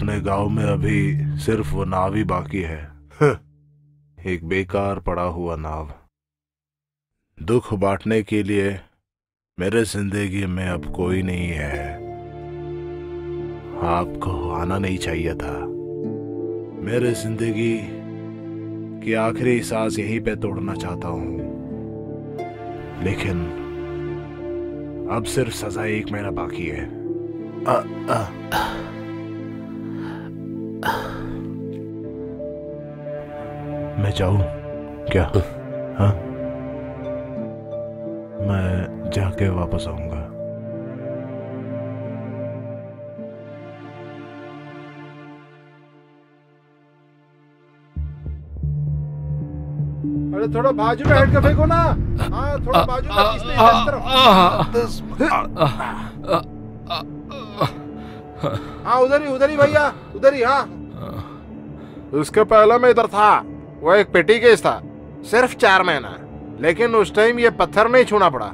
अपने गांव में अभी सिर्फ वो नाव ही बाकी है। एक बेकार पड़ा हुआ नाव। दुख बांटने के लिए मेरे जिंदगी में अब कोई नहीं है। आपको आना नहीं चाहिए था। मेरे जिंदगी की आखिरी सांस यहीं पे तोड़ना चाहता हूं, लेकिन अब सिर्फ सजा 1 महीना बाकी है। मैं जाऊं क्या? हाँ, मैं जाके वापस आऊंगा। अरे थोड़ा बाजू में हट के फेंको ना। हाँ, थोड़ा बाजू में खींचते हैं इस तरफ। हाँ, उधर ही भैया, उधर ही। हाँ, उसके पहले मैं इधर था। वो एक पेटी केस था, सिर्फ 4 महीना। लेकिन उस टाइम ये पत्थर नहीं छूना पड़ा।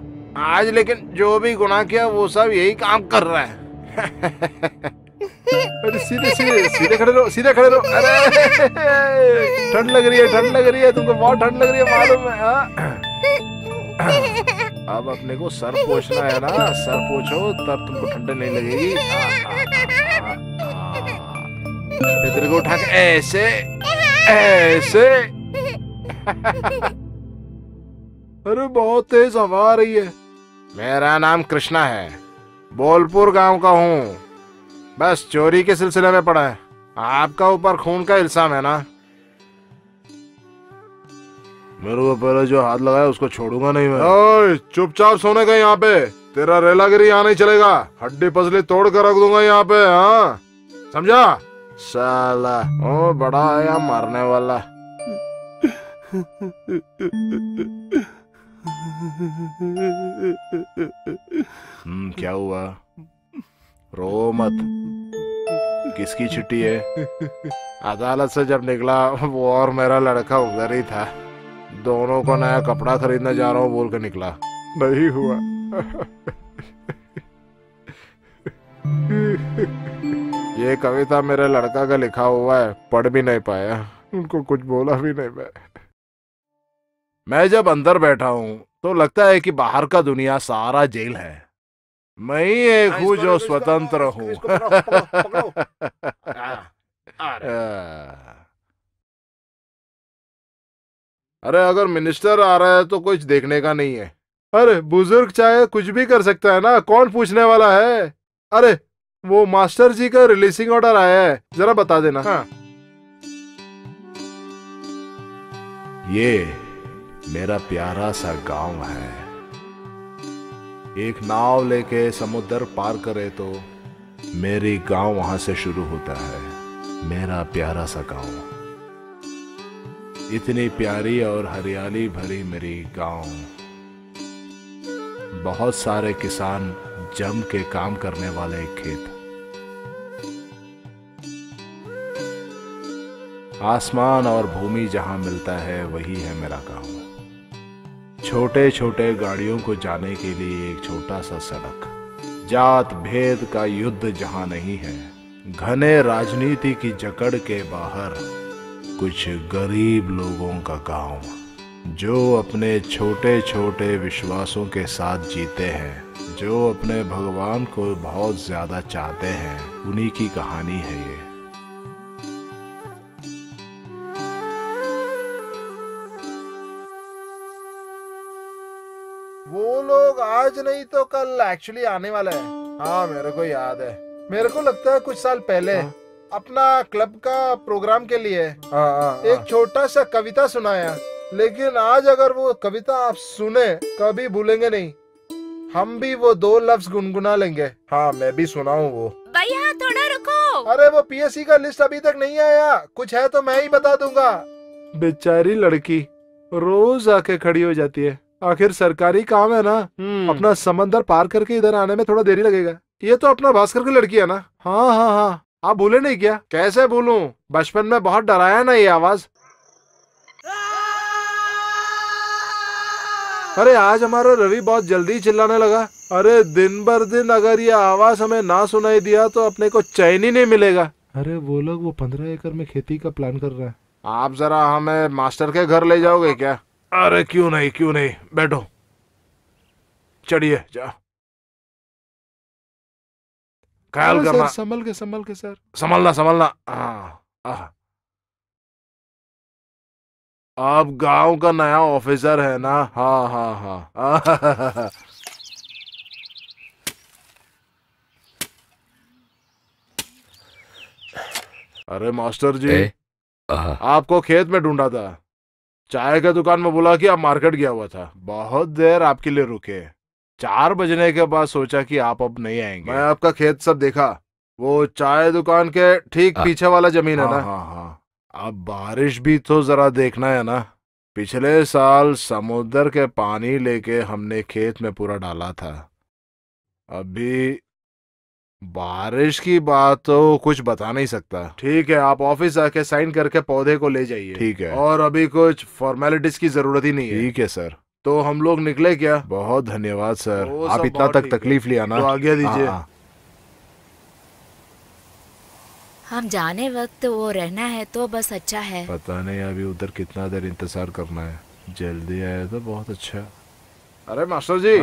आज लेकिन जो भी गुनाह किया वो सब यही काम कर रहा है। अरे सीधे खड़े रहो, सीधे खड़े रहो। अरे ठंड लग रही है तुमको, बहुत ठंड लग रही है मालूम है। अब अपने को सर पोंछना है ना, सर पोंछो तब तुमको ठंड नहीं लगेगी। तेरे को उठा के ऐसे ऐसे। अरे बहुत तेज हवा आ रही है। मेरा नाम कृष्णा है, बोलपुर गांव का हूँ। बस चोरी के सिलसिले में पड़ा है। आपका ऊपर खून का इल्जाम है ना? मेरे को पहले जो हाथ लगाया उसको छोड़ूंगा नहीं मैं। ओए, चुपचाप सोने का यहाँ पे। तेरा रेलागिरी यहाँ नहीं चलेगा। हड्डी पसली तोड़ कर रख दूंगा यहाँ पे। हाँ, समझा? साला ओ बड़ा आया मारने वाला। क्या हुआ? रो मत। किसकी छुट्टी है? अदालत से जब निकला वो और मेरा लड़का उधर ही था। दोनों को नया कपड़ा खरीदने जा रहा हूँ बोल के निकला। नहीं हुआ। ये कविता मेरे लड़का का लिखा हुआ है, पढ़ भी नहीं पाया। उनको कुछ बोला भी नहीं। मैं जब अंदर बैठा हूँ तो लगता है कि बाहर का दुनिया सारा जेल है। मैं ही एक हूँ जो स्वतंत्र हूँ। अरे अगर मिनिस्टर आ रहा है तो कुछ देखने का नहीं है। अरे बुजुर्ग चाहे कुछ भी कर सकता है ना, कौन पूछने वाला है? अरे वो मास्टर जी का रिलीजिंग ऑर्डर आया है, जरा बता देना। हाँ। ये मेरा प्यारा सा गांव है। एक नाव लेके समुद्र पार करे तो मेरी गांव वहां से शुरू होता है। मेरा प्यारा सा गांव, इतनी प्यारी और हरियाली भरी मेरी गांव। बहुत सारे किसान जम के काम करने वाले खेत। आसमान और भूमि जहां मिलता है वही है मेरा गांव। छोटे छोटे गाड़ियों को जाने के लिए एक छोटा सा सड़क। जात भेद का युद्ध जहां नहीं है। घने राजनीति की जकड़ के बाहर कुछ गरीब लोगों का गांव, जो अपने छोटे छोटे विश्वासों के साथ जीते हैं, जो अपने भगवान को बहुत ज्यादा चाहते हैं। उन्हीं की कहानी है ये। वो लोग आज नहीं तो कल एक्चुअली आने वाला है। हाँ, मेरे को याद है। मेरे को लगता है कुछ साल पहले अपना क्लब का प्रोग्राम के लिए एक छोटा सा कविता सुनाया। लेकिन आज अगर वो कविता आप सुने कभी भूलेंगे नहीं। हम भी वो 2 लफ्ज गुनगुना लेंगे। हाँ, मैं भी सुनाऊं वो। भैया थोड़ा रुको। अरे वो पीएससी का लिस्ट अभी तक नहीं आया। कुछ है तो मैं ही बता दूंगा। बेचारी लड़की रोज आके खड़ी हो जाती है। आखिर सरकारी काम है ना। अपना समंदर पार करके इधर आने में थोड़ा देरी लगेगा। ये तो अपना भास्कर की लड़की है ना। हाँ हाँ हाँ, आप भूले नहीं क्या? कैसे भूलूं? बचपन में बहुत डराया ना ये आवाज। अरे आज हमारा रवि बहुत जल्दी चिल्लाने लगा। अरे दिन भर दिन अगर ये आवाज हमें ना सुनाई दिया तो अपने को चैन ही नहीं मिलेगा। अरे वो लोग वो 15 एकड़ में खेती का प्लान कर रहा है। आप जरा हमें मास्टर के घर ले जाओगे क्या? अरे क्यों नहीं, क्यों नहीं, बैठो, चढ़िए, जा, ख्याल करना, संभल के सर, संभलना संभलना। हाँ, आप गांव का नया ऑफिसर है ना? हाँ हाँ हाँ। अरे मास्टर जी, आपको खेत में ढूंढा था, चाय के दुकान में बोला कि आप मार्केट गया हुआ था, बहुत देर आपके लिए रुके, 4 बजने के बाद सोचा कि आप अब नहीं आएंगे। मैं आपका खेत सब देखा, वो चाय दुकान के ठीक पीछे वाला जमीन है ना? हाँ हाँ। अब बारिश भी तो जरा देखना है ना, पिछले साल समुद्र के पानी लेके हमने खेत में पूरा डाला था, अभी बारिश की बात तो कुछ बता नहीं सकता। ठीक है, आप ऑफिस आके साइन करके पौधे को ले जाइए। ठीक है, और अभी कुछ फॉर्मेलिटीज की जरूरत ही नहीं है। ठीक है सर, तो हम लोग निकले क्या? बहुत धन्यवाद सर, आप इतना तक तकलीफ लिया ना, तो आज्ञा दीजिए। हम जाने वक्त वो रहना है तो बस अच्छा है। पता नहीं अभी उधर कितना देर इंतजार करना है, जल्दी आए तो बहुत अच्छा। अरे मास्टर जी,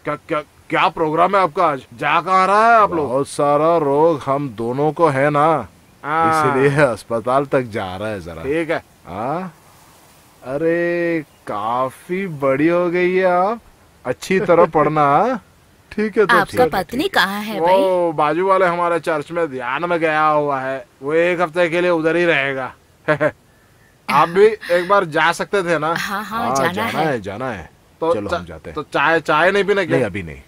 क्या क्या क्या प्रोग्राम है आपका आज? जा कहाँ रहा है आप लोग? बहुत सारा रोग हम दोनों को है ना, इसलिए अस्पताल तक जा रहा है जरा। ठीक है। अरे काफी बड़ी हो गई है आप, अच्छी तरह पढ़ना। ठीक है, तो आपका पत्नी कहाँ है भाई? वो बाजू वाले हमारे चर्च में ध्यान में गया हुआ है, वो 1 हफ्ते के लिए उधर ही रहेगा। आप भी एक बार जा सकते थे ना? हाँ, जाना है। जाना है, तो चलो हम जाते हैं। तो चाय नहीं पीना क्या? नहीं, अभी नहीं।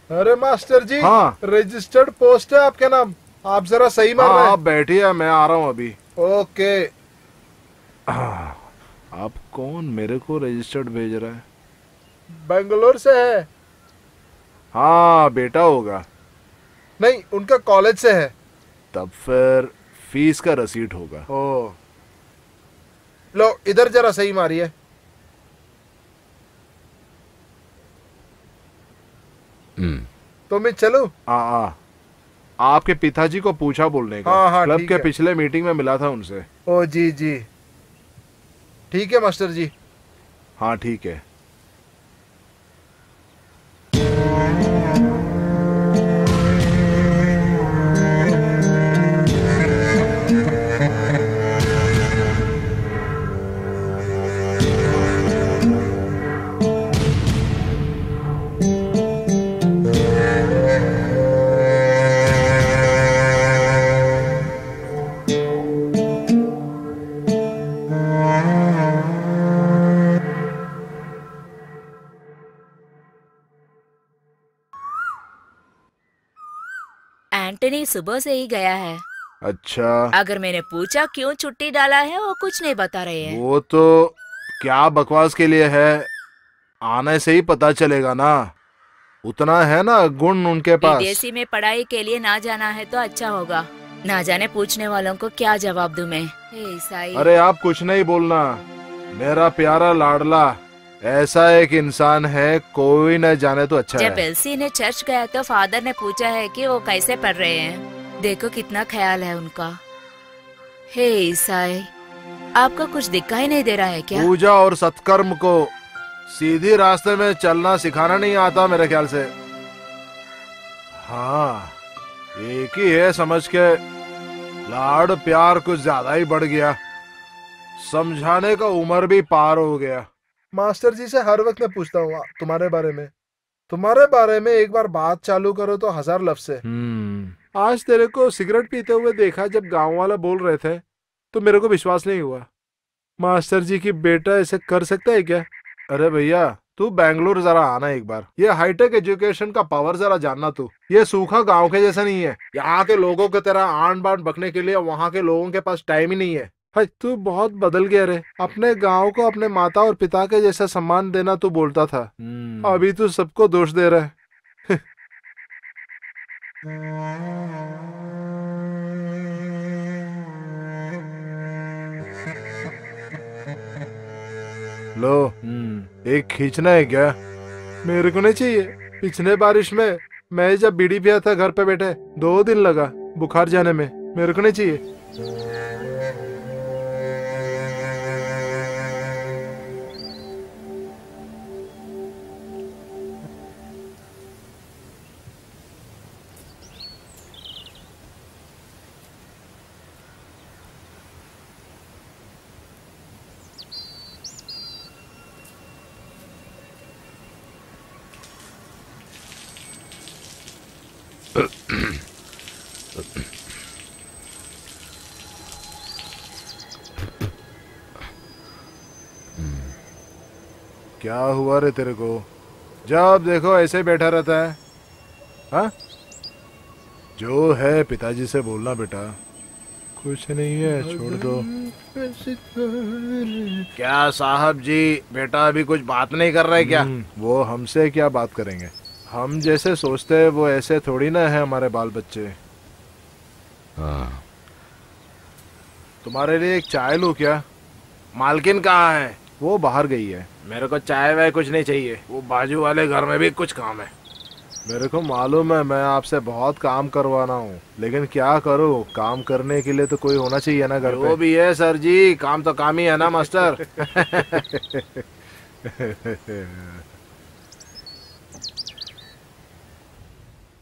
अरे मास्टर जी, हाँ, रजिस्टर्ड पोस्ट है आपके नाम, आप जरा सही मार रहे हैं। आप बैठिए, मैं आ रहा हूँ अभी। ओके। आप कौन मेरे को रजिस्टर्ड भेज रहा है? बेंगलोर से है। हाँ, बेटा होगा। नहीं, उनका कॉलेज से है। तब फिर फीस का रसीद होगा। ओ, लो इधर जरा सही मारिए। तो मैं चलूं? आपके पिताजी को पूछा बोलने का। हाँ, क्लब के पिछले मीटिंग में मिला था उनसे। ओ जी जी, ठीक है मास्टर जी। हाँ ठीक है। एंटनी सुबह से ही गया है। अच्छा, अगर मैंने पूछा क्यों छुट्टी डाला है, वो कुछ नहीं बता रहे हैं। वो तो क्या बकवास के लिए है, आने से ही पता चलेगा ना, उतना है ना गुण उनके पास। विदेशी में पढ़ाई के लिए ना जाना है तो अच्छा होगा, ना जाने पूछने वालों को क्या जवाब दूं मैं। हे ईसाई। अरे आप कुछ नहीं बोलना, मेरा प्यारा लाडला ऐसा एक इंसान है, कोई न जाने तो अच्छा जब है। एल्सी ने चर्च गया तो फादर ने पूछा है कि वो कैसे पढ़ रहे हैं। देखो कितना ख्याल है उनका। हे ईसाई, आपको कुछ दिखाई नहीं दे रहा है क्या? पूजा और सत्कर्म को सीधी रास्ते में चलना सिखाना नहीं आता मेरे ख्याल से। हाँ, एक ही है समझ के, लाड प्यार कुछ ज्यादा ही बढ़ गया, समझाने का उम्र भी पार हो गया। मास्टर जी से हर वक्त मैं पूछता हूँ तुम्हारे बारे में एक बार बात चालू करो तो 1000 लफ्ज़ है। आज तेरे को सिगरेट पीते हुए देखा, जब गांव वाले बोल रहे थे तो मेरे को विश्वास नहीं हुआ। मास्टर जी की बेटा ऐसे कर सकता है क्या? अरे भैया, तू बैंगलोर जरा आना एक बार, ये हाईटेक एजुकेशन का पावर जरा जानना तू। ये सूखा गांव के जैसा नहीं है, यहाँ के लोगों की तरह आन बान बकने के लिए वहाँ के लोगों के पास टाइम ही नहीं है। भाई तू बहुत बदल गया रे, अपने गांव को अपने माता और पिता के जैसा सम्मान देना तू बोलता था, अभी तू सबको दोष दे रहा है। लो, एक खींचना है क्या? मेरे को नहीं चाहिए। पिछले बारिश में मैं जब बीड़ी पिया था घर पे बैठे, 2 दिन लगा बुखार जाने में। मेरे को नहीं चाहिए। क्या हुआ रे तेरे को? जब देखो ऐसे बैठा रहता है। हाँ, जो है पिताजी से बोलना बेटा। कुछ नहीं है, छोड़ दो। क्या साहब जी, बेटा अभी कुछ बात नहीं कर रहे क्या? वो हमसे क्या बात करेंगे? हम जैसे सोचते हैं वो ऐसे थोड़ी ना है हमारे बाल बच्चे। हाँ। तुम्हारे लिए एक चाय लूं क्या? मालकिन कहाँ है? वो बाहर गई है। मेरे को चाय वाय कुछ नहीं चाहिए, वो बाजू वाले घर में भी कुछ काम है। मेरे को मालूम है, मैं आपसे बहुत काम करवाना हूँ, लेकिन क्या करूँ? काम करने के लिए तो कोई होना चाहिए ना घर पे। वो भी है सर जी, काम तो काम ही है ना मास्टर।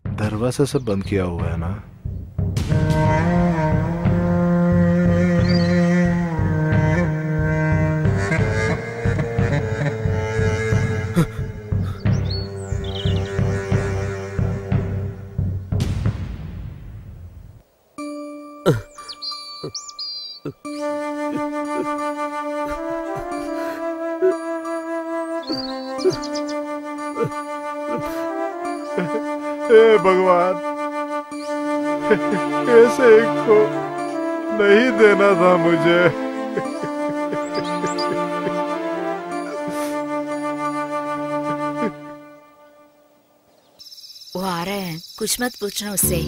दरवाजा सब बंद किया हुआ है ना? हे भगवान, ऐसे एक को नहीं देना था मुझे। वो आ रहे हैं, कुछ मत पूछना उससे।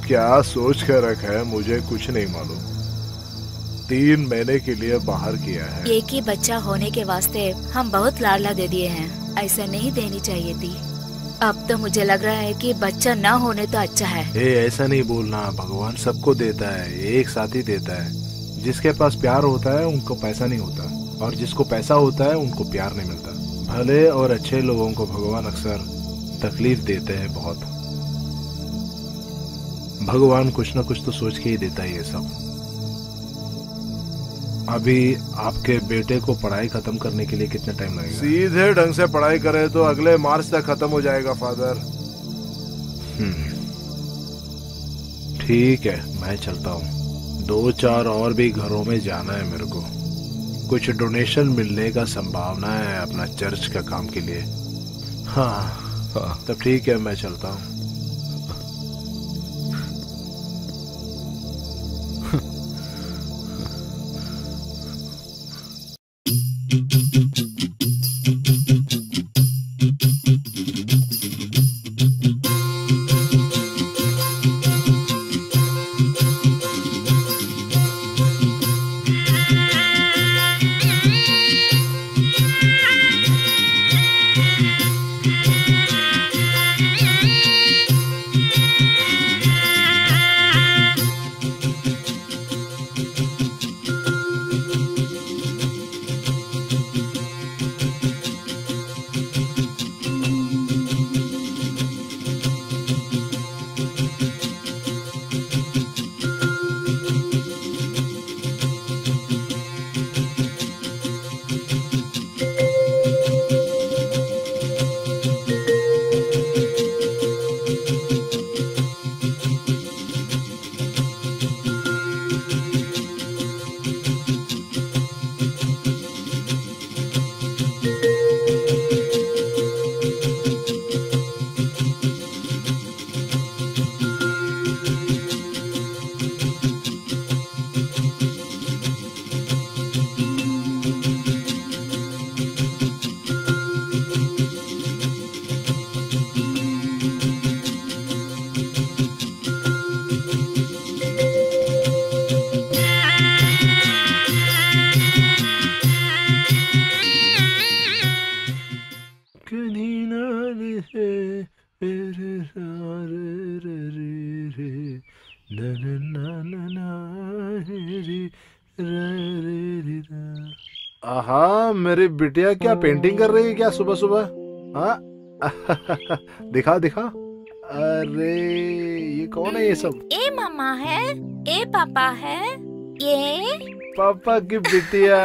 क्या सोच कर रखा है मुझे कुछ नहीं मालूम। 3 महीने के लिए बाहर किया है। एक ही बच्चा होने के वास्ते हम बहुत लाडला दे दिए हैं, ऐसा नहीं देनी चाहिए थी। अब तो मुझे लग रहा है कि बच्चा ना होने तो अच्छा है। ऐसा नहीं बोलना, भगवान सबको देता है, एक साथ ही देता है। जिसके पास प्यार होता है उनको पैसा नहीं होता, और जिसको पैसा होता है उनको प्यार नहीं मिलता। भले और अच्छे लोगों को भगवान अक्सर तकलीफ देते हैं बहुत। भगवान कुछ ना कुछ तो सोच के ही देता है ये सब। अभी आपके बेटे को पढ़ाई खत्म करने के लिए कितना टाइम लगेगा? सीधे ढंग से पढ़ाई करे तो अगले मार्च तक खत्म हो जाएगा फादर। ठीक है, मैं चलता हूँ। 2-4 और भी घरों में जाना है मेरे को। कुछ डोनेशन मिलने का संभावना है अपना चर्च का काम के लिए। हाँ, तब ठीक है, मैं चलता हूँ। हाँ, मेरी बिटिया क्या पेंटिंग कर रही है क्या सुबह सुबह? हाँ। दिखा दिखा। अरे ये कौन है ये सब? ए मम्मा है, ए पापा है, ये पापा की बिटिया।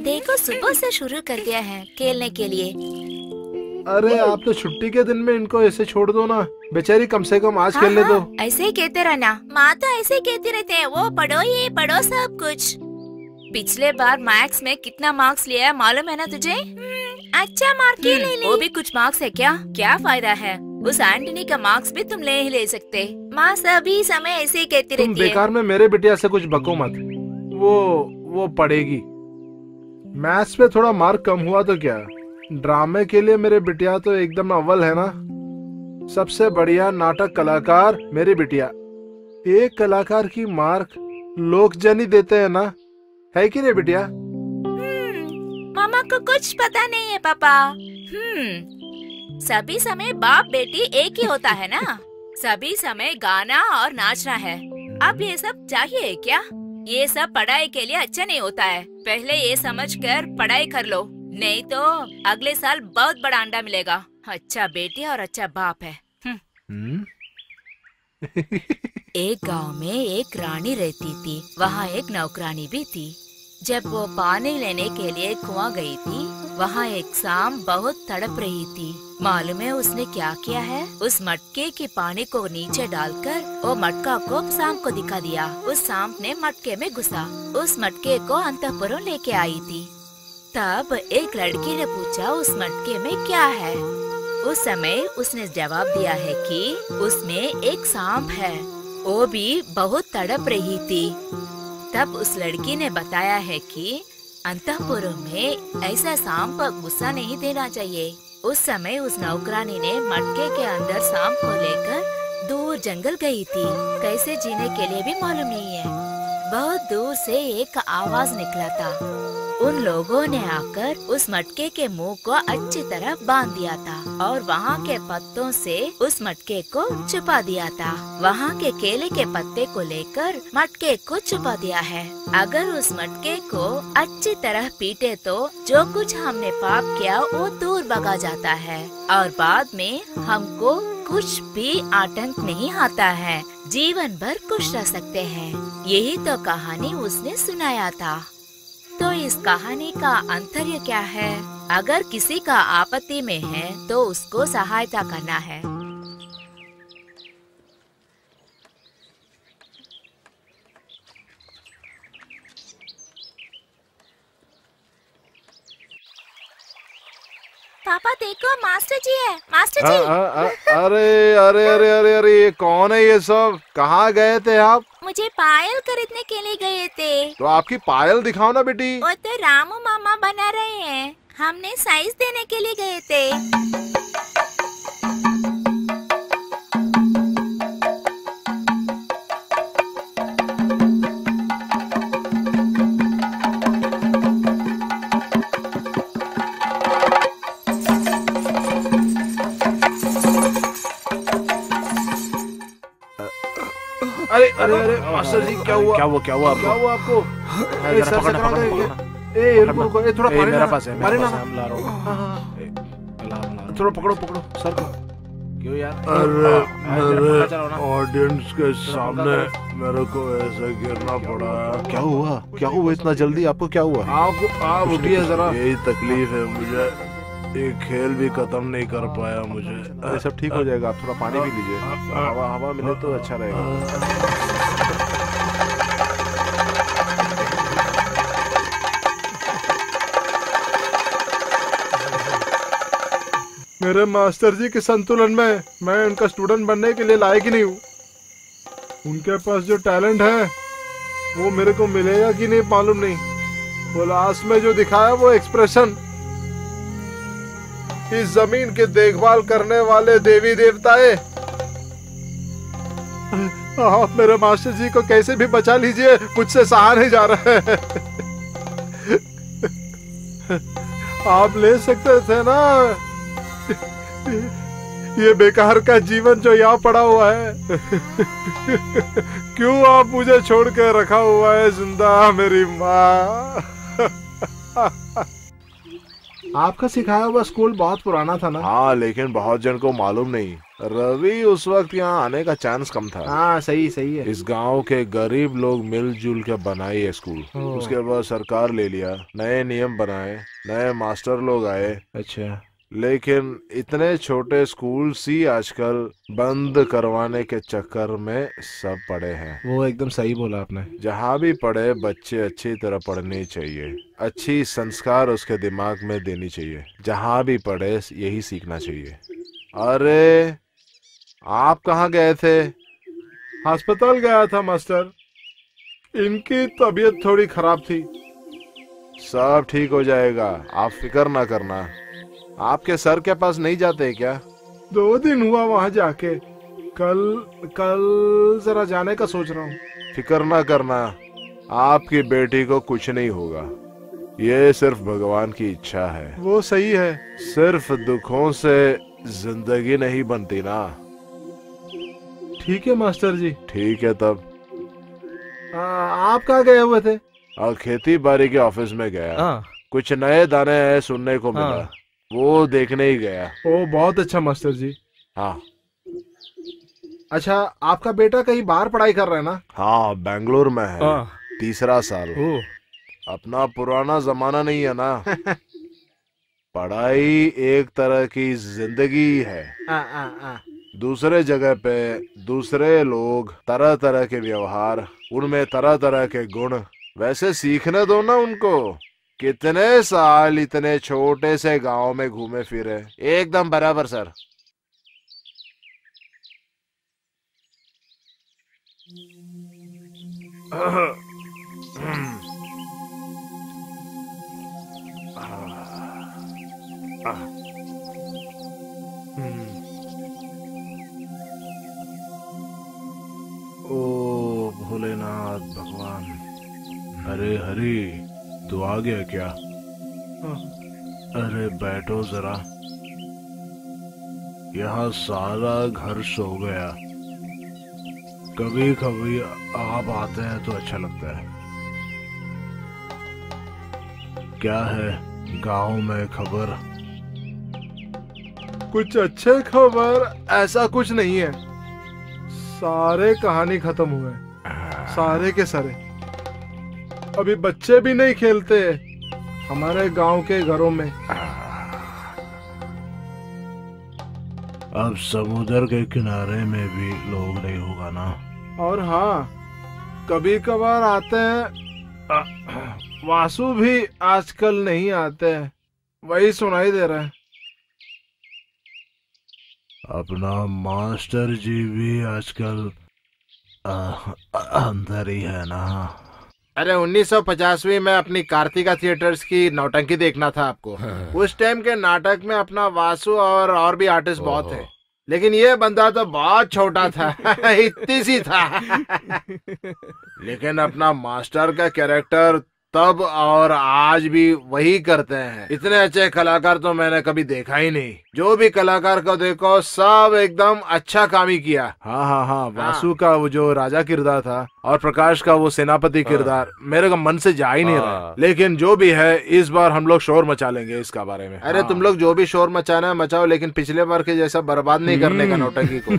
देखो सुबह से शुरू कर दिया है खेलने के लिए। अरे आप तो छुट्टी के दिन में इनको ऐसे छोड़ दो ना, बेचारी कम से कम आज खेलने दो। ऐसे ही कहते रहना, माँ तो ऐसे ही कहती रहते हैं, वो पढ़ो ये पढ़ो सब कुछ। पिछले बार मैथ्स में कितना मार्क्स लिया है मालूम है ना तुझे? अच्छा मार्क ही ले ले। वो भी कुछ मार्क्स है क्या? क्या फायदा है? उस आंटनी का मार्क्स भी तुम ले ही ले सकते। माँ सभी समय ऐसे ही कहती रहती है। तुम बेकार में मेरे बिटिया से कुछ बको मत। वो पढ़ेगी। मैथ्स पे थोड़ा मार्क कम हुआ तो क्या, ड्रामे के लिए मेरे बिटिया तो एकदम अव्वल है ना। सबसे बढ़िया नाटक कलाकार मेरी बिटिया। एक कलाकार की मार्क लोग जनी देते हैं ना, है कि नहीं बिटिया? मामा को कुछ पता नहीं है पापा। सभी समय बाप बेटी एक ही होता है ना। सभी समय गाना और नाचना है। अब ये सब चाहिए क्या? ये सब पढ़ाई के लिए अच्छा नहीं होता है। पहले ये समझकर पढ़ाई कर लो, नहीं तो अगले साल बहुत बड़ा अंडा मिलेगा। अच्छा बेटी और अच्छा बाप है। एक गांव में एक रानी रहती थी। वहाँ एक नौकरानी भी थी। जब वो पानी लेने के लिए कुआं गई थी, वहाँ एक सांप बहुत तड़प रही थी। मालूम है उसने क्या किया है? उस मटके के पानी को नीचे डालकर वो मटका को सांप को दिखा दिया। उस सांप ने मटके में घुसा, उस मटके को अंतःपुर लेके आई थी। तब एक लड़की ने पूछा उस मटके में क्या है? उस समय उसने जवाब दिया है कि उसमें एक सांप है, वो भी बहुत तड़प रही थी। तब उस लड़की ने बताया है कि अंतःपुर में ऐसा सांप पर गुस्सा नहीं देना चाहिए। उस समय उस नौकरानी ने मटके के अंदर सांप को लेकर दूर जंगल गई थी। कैसे जीने के लिए भी मालूम नहीं है। बहुत दूर से एक आवाज निकला था। उन लोगों ने आकर उस मटके के मुंह को अच्छी तरह बांध दिया था और वहाँ के पत्तों से उस मटके को छुपा दिया था। वहाँ के केले के पत्ते को लेकर मटके को छुपा दिया है। अगर उस मटके को अच्छी तरह पीटे तो जो कुछ हमने पाप किया वो दूर भगा जाता है और बाद में हमको कुछ भी आतंक नहीं आता है। जीवन भर खुश रह सकते हैं। यही तो कहानी उसने सुनाया था। तो इस कहानी का आंतर्य क्या है? अगर किसी का आपत्ति में है तो उसको सहायता करना है। पापा देखो मास्टर जी है, मास्टर जी। अरे अरे अरे अरे अरे ये कौन है? ये सब कहाँ गए थे आप? मुझे पायल खरीदने के लिए गए थे। तो आपकी पायल दिखाओ ना बेटी। वो तो रामू मामा बना रहे हैं, हमने साइज देने के लिए गए थे। अरे अरे अरे मास्टर जी क्या हुआ? क्या हुआ आपको? ए थोड़ा पानी मेरे पास है, मैं ला रहा हूँ। थोड़ा पकड़ो सर को। क्यों यार? अरे मेरे ऑडियंस के सामने मेरे को ऐसे गिरना पड़ा। क्या हुआ इतना जल्दी? आपको क्या हुआ? आप उठिए जरा। यही तकलीफ है मुझे, एक खेल भी खत्म नहीं कर पाया मुझे। अरे सब ठीक हो जाएगा, आप थोड़ा पानी भी लीजिए। हवा मिले तो अच्छा रहेगा। मेरे मास्टर जी के संतुलन में मैं उनका स्टूडेंट बनने के लिए लायक ही नहीं हूँ। उनके पास जो टैलेंट है वो मेरे को मिलेगा कि नहीं मालूम नहीं। वो लास्ट में जो दिखाया वो एक्सप्रेशन, इस जमीन की देखभाल करने वाले देवी देवताएं, आप मेरे मास्टर जी को कैसे भी बचा लीजिए, मुझसे सहा नहीं जा रहा है। आप ले सकते थे ना, ये बेकार का जीवन जो यहाँ पड़ा हुआ है। क्यों आप मुझे छोड़ के रखा हुआ है जिंदा मेरी माँ। आपका सिखाया हुआ स्कूल बहुत पुराना था ना? हाँ, लेकिन बहुत जन को मालूम नहीं। रवि उस वक्त यहाँ आने का चांस कम था। हाँ सही सही है। इस गांव के गरीब लोग मिलजुल के बनाए ये स्कूल। उसके बाद सरकार ले लिया, नए नियम बनाए, नए मास्टर लोग आए। अच्छा। लेकिन इतने छोटे स्कूल सी आजकल बंद करवाने के चक्कर में सब पड़े हैं। वो एकदम सही बोला आपने। जहाँ भी पढ़े बच्चे अच्छी तरह पढ़नी चाहिए, अच्छी संस्कार उसके दिमाग में देनी चाहिए। जहाँ भी पढ़े यही सीखना चाहिए। अरे आप कहाँ गए थे? अस्पताल गया था मास्टर। इनकी तबीयत थोड़ी खराब थी। सब ठीक हो जाएगा, आप फिक्र ना करना। आपके सर के पास नहीं जाते क्या? 2 दिन हुआ वहाँ जाके। कल जरा जाने का सोच रहा हूँ। फिक्र ना करना, आपकी बेटी को कुछ नहीं होगा। ये सिर्फ भगवान की इच्छा है। वो सही है। सिर्फ दुखों से जिंदगी नहीं बनती ना। ठीक है मास्टर जी। ठीक है तब। आप कहाँ गए हुए थे? खेती बाड़ी के ऑफिस में गया। कुछ नए दाने हैं सुनने को मिला, वो देखने ही गया। ओ बहुत अच्छा मास्टर जी। हाँ। अच्छा, आपका बेटा कहीं बाहर पढ़ाई कर रहा है ना? हाँ, बेंगलोर में है। 3रा साल। अपना पुराना जमाना नहीं है ना। पढ़ाई एक तरह की जिंदगी है। दूसरे जगह पे दूसरे लोग, तरह तरह के व्यवहार, उनमें तरह तरह के गुण। वैसे सीखने दो ना उनको। कितने साल इतने छोटे से गांव में घूमे फिरे। एकदम बराबर सर। ओ भोलेनाथ भगवान। अरे हरी, तू आ गया क्या? अरे बैठो जरा। यहाँ सारा घर सो गया। कभी कभी आप आते हैं तो अच्छा लगता है। क्या है गांव में खबर? कुछ अच्छे खबर ऐसा कुछ नहीं है। सारे कहानी खत्म हुए, सारे के सारे। अभी बच्चे भी नहीं खेलते हमारे गांव के घरों में। अब समुद्र के किनारे में भी लोग नहीं होगा ना? और हाँ, कभी कभार आते हैं। वासु भी आजकल नहीं आते हैं, वही सुनाई दे रहा है। अपना मास्टर जी भी आजकल अंदर ही है ना? अरे 1950वीं में अपनी कार्तिका थिएटर्स की नौटंकी देखना था आपको। उस टाइम के नाटक में अपना वासु और भी आर्टिस्ट बहुत थे, लेकिन ये बंदा तो बहुत छोटा था। इतनी सी था। लेकिन अपना मास्टर का कैरेक्टर तब और आज भी वही करते हैं। इतने अच्छे कलाकार तो मैंने कभी देखा ही नहीं। जो भी कलाकार को देखो सब एकदम अच्छा काम ही किया। हाँ हाँ हाँ, वासु का वो जो राजा किरदार था और प्रकाश का वो सेनापति किरदार मेरे को मन से जा ही नहीं रहा। लेकिन जो भी है, इस बार हम लोग शोर मचा लेंगे इसका बारे में। अरे तुम लोग जो भी शोर मचाना है मचाओ, लेकिन पिछले बार के जैसा बर्बाद नहीं करने का नौटंकी को।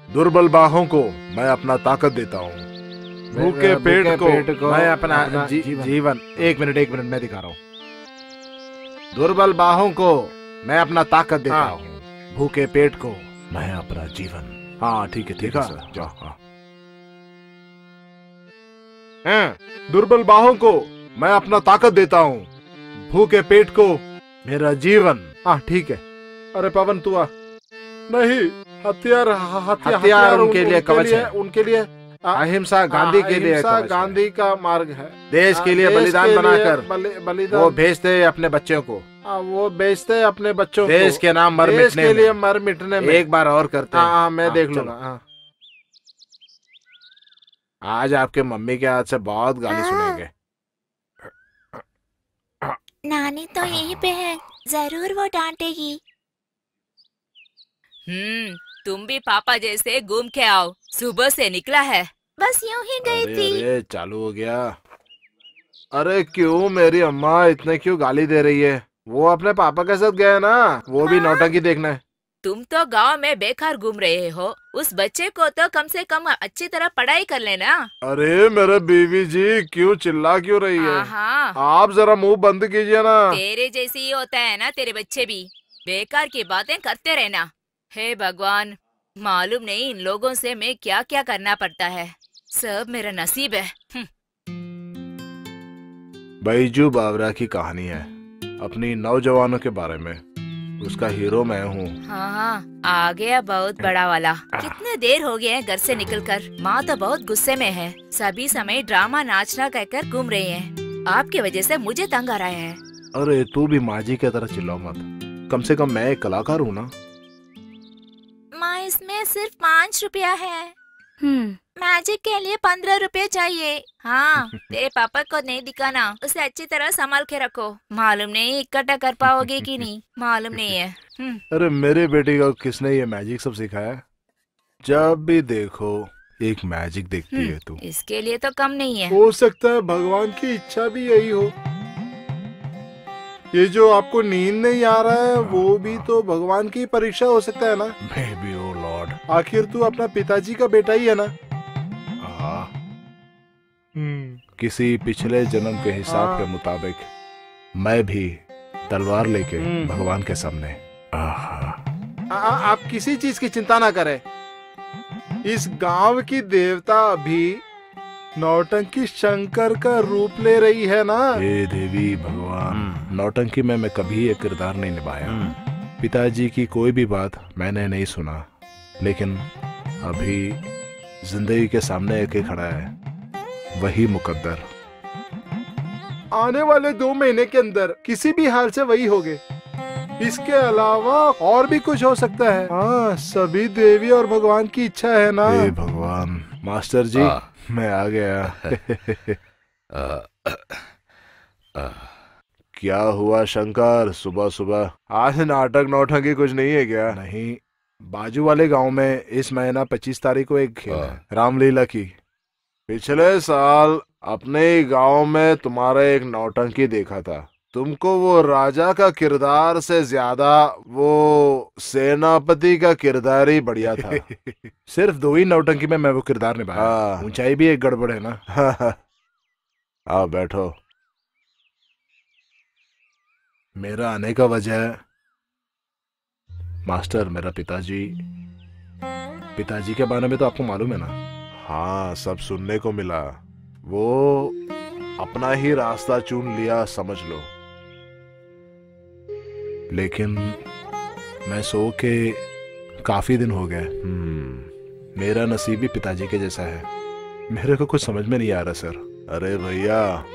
दुर्बल बाहों को मैं अपना ताकत देता हूँ, भूखे पेट को मैं अपना जीवन। एक मिनट मैं दिखा रहा हूँ। दुर्बल बाहों को मैं अपना ताकत देता हूँ, भूखे पेट को मैं अपना जीवन। हाँ ठीक है सर, जाओ। दुर्बल बाहों को मैं अपना ताकत देता हूँ, भूखे पेट को मेरा जीवन। हाँ ठीक है। अरे पवन तू आ। नहीं, हथियार उनके लिए कवच है, उनके लिए अहिंसा गांधी के लिए गांधी का मार्ग है। देश के लिए बलिदान बनाकर बलिदान वो भेजते अपने बच्चों को। वो भेजते अपने बच्चों को देश के नाम देश के लिए मर मिटने में। एक बार और करते हैं। मैं देख लूंगा। आज आपके मम्मी के हाथ से बहुत गाली सुनेंगे। नानी तो यहीं पे है, जरूर वो डांटेगी। तुम भी पापा जैसे घूम के आओ। सुबह से निकला है, बस यूं ही गई थी। अरे चालू हो गया। अरे क्यों मेरी अम्मा इतने क्यों गाली दे रही है? वो अपने पापा के साथ गए ना, वो भी नौटंकी देखना है। तुम तो गांव में बेकार घूम रहे हो, उस बच्चे को तो कम से कम अच्छी तरह पढ़ाई कर लेना। अरे मेरे बीवी जी क्यों चिल्ला क्यों रही है? हाँ, आप जरा मुंह बंद कीजिए ना। तेरे जैसे ही होता है ना तेरे बच्चे भी, बेकार की बातें करते रहना। हे भगवान, मालूम नहीं इन लोगों से मैं क्या क्या करना पड़ता है। सब मेरा नसीब है। बैजू बावरा की कहानी है, अपनी नौजवानों के बारे में। उसका हीरो मैं हूँ। हाँ, आ गया बहुत बड़ा वाला। कितने देर हो गए घर से निकलकर। माँ तो बहुत गुस्से में है। सभी समय ड्रामा नाचना कहकर घूम रहे हैं। आपकी वजह से मुझे तंग आ रहा है। अरे तू भी माँ जी की तरह चिल्लाओ मत, कम से कम मैं एक कलाकार हूँ ना। माँ इसमें सिर्फ 5 रुपया है। मैजिक के लिए 15 रुपए चाहिए। हाँ, तेरे पापा को नहीं दिखाना, उसे अच्छी तरह संभाल के रखो। मालूम नहीं इकट्ठा कर पाओगे कि नहीं, मालूम नहीं है। अरे मेरे बेटे को किसने ये मैजिक सब सिखाया? जब भी देखो एक मैजिक देखती है तू। इसके लिए तो कम नहीं है। हो सकता है भगवान की इच्छा भी यही हो। ये जो आपको नींद नहीं आ रहा है वो भी तो भगवान की परीक्षा हो सकता है ना। मैं भी ओ लॉर्ड। आखिर तू अपना पिताजी का बेटा ही है ना। किसी पिछले जन्म के हिसाब के मुताबिक मैं भी तलवार लेके भगवान के सामने। आप किसी चीज की चिंता ना करें। इस गांव की देवता अभी नौटंकी शंकर का रूप ले रही है ना। हे देवी भगवान, नौटंकी में मैं कभी एक किरदार नहीं निभाया। पिताजी की कोई भी बात मैंने नहीं सुना, लेकिन अभी जिंदगी के सामने एक खड़ा है, वही मुकद्दर। आने वाले 2 महीने के अंदर किसी भी हाल से वही होगे। इसके अलावा और भी कुछ हो सकता है। हाँ, सभी देवी और भगवान की इच्छा है ना। हे भगवान। मास्टर जी मैं आ गया। क्या हुआ शंकर, सुबह सुबह? आज नाटक नौटंकी कुछ नहीं है क्या? नहीं, बाजू वाले गांव में इस महीना 25 तारीख को एक खेल है, रामलीला की। पिछले साल अपने ही गांव में तुम्हारा एक नौटंकी देखा था। तुमको वो राजा का किरदार से ज्यादा वो सेनापति का किरदार ही बढ़िया था। सिर्फ 2 ही नौटंकी में मैं वो किरदार निभाया। ऊंचाई भी एक गड़बड़ है ना। आओ बैठो। मेरा आने का वजह मास्टर, मेरा पिताजी के बारे में तो आपको मालूम है ना। हाँ, सब सुनने को मिला। वो अपना ही रास्ता चुन लिया समझ लो। लेकिन मैं सो के काफी दिन हो गए। मेरा नसीब भी पिताजी के जैसा है। मेरे को कुछ समझ में नहीं आ रहा सर। अरे भैया,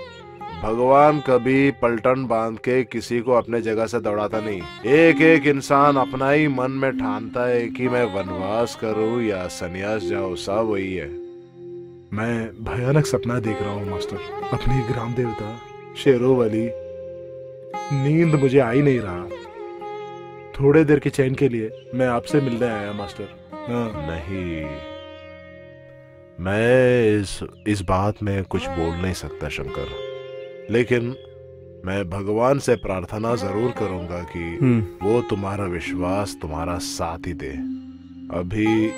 भगवान कभी पलटन बांध के किसी को अपने जगह से दौड़ाता नहीं। एक एक इंसान अपना ही मन में ठानता है कि मैं वनवास करूं या सन्यास जाऊं, सब वही है। मैं भयानक सपना देख रहा हूँ मास्टर। अपनी ग्राम देवता शेरों वाली नींद मुझे आ ही नहीं रहा। थोड़े देर के चैन के लिए मैं आपसे मिलने आया मास्टर। नहीं, मैं इस बात में कुछ बोल नहीं सकता शंकर, लेकिन मैं भगवान से प्रार्थना जरूर करूंगा कि वो तुम्हारा विश्वास तुम्हारा साथ ही दे। अभी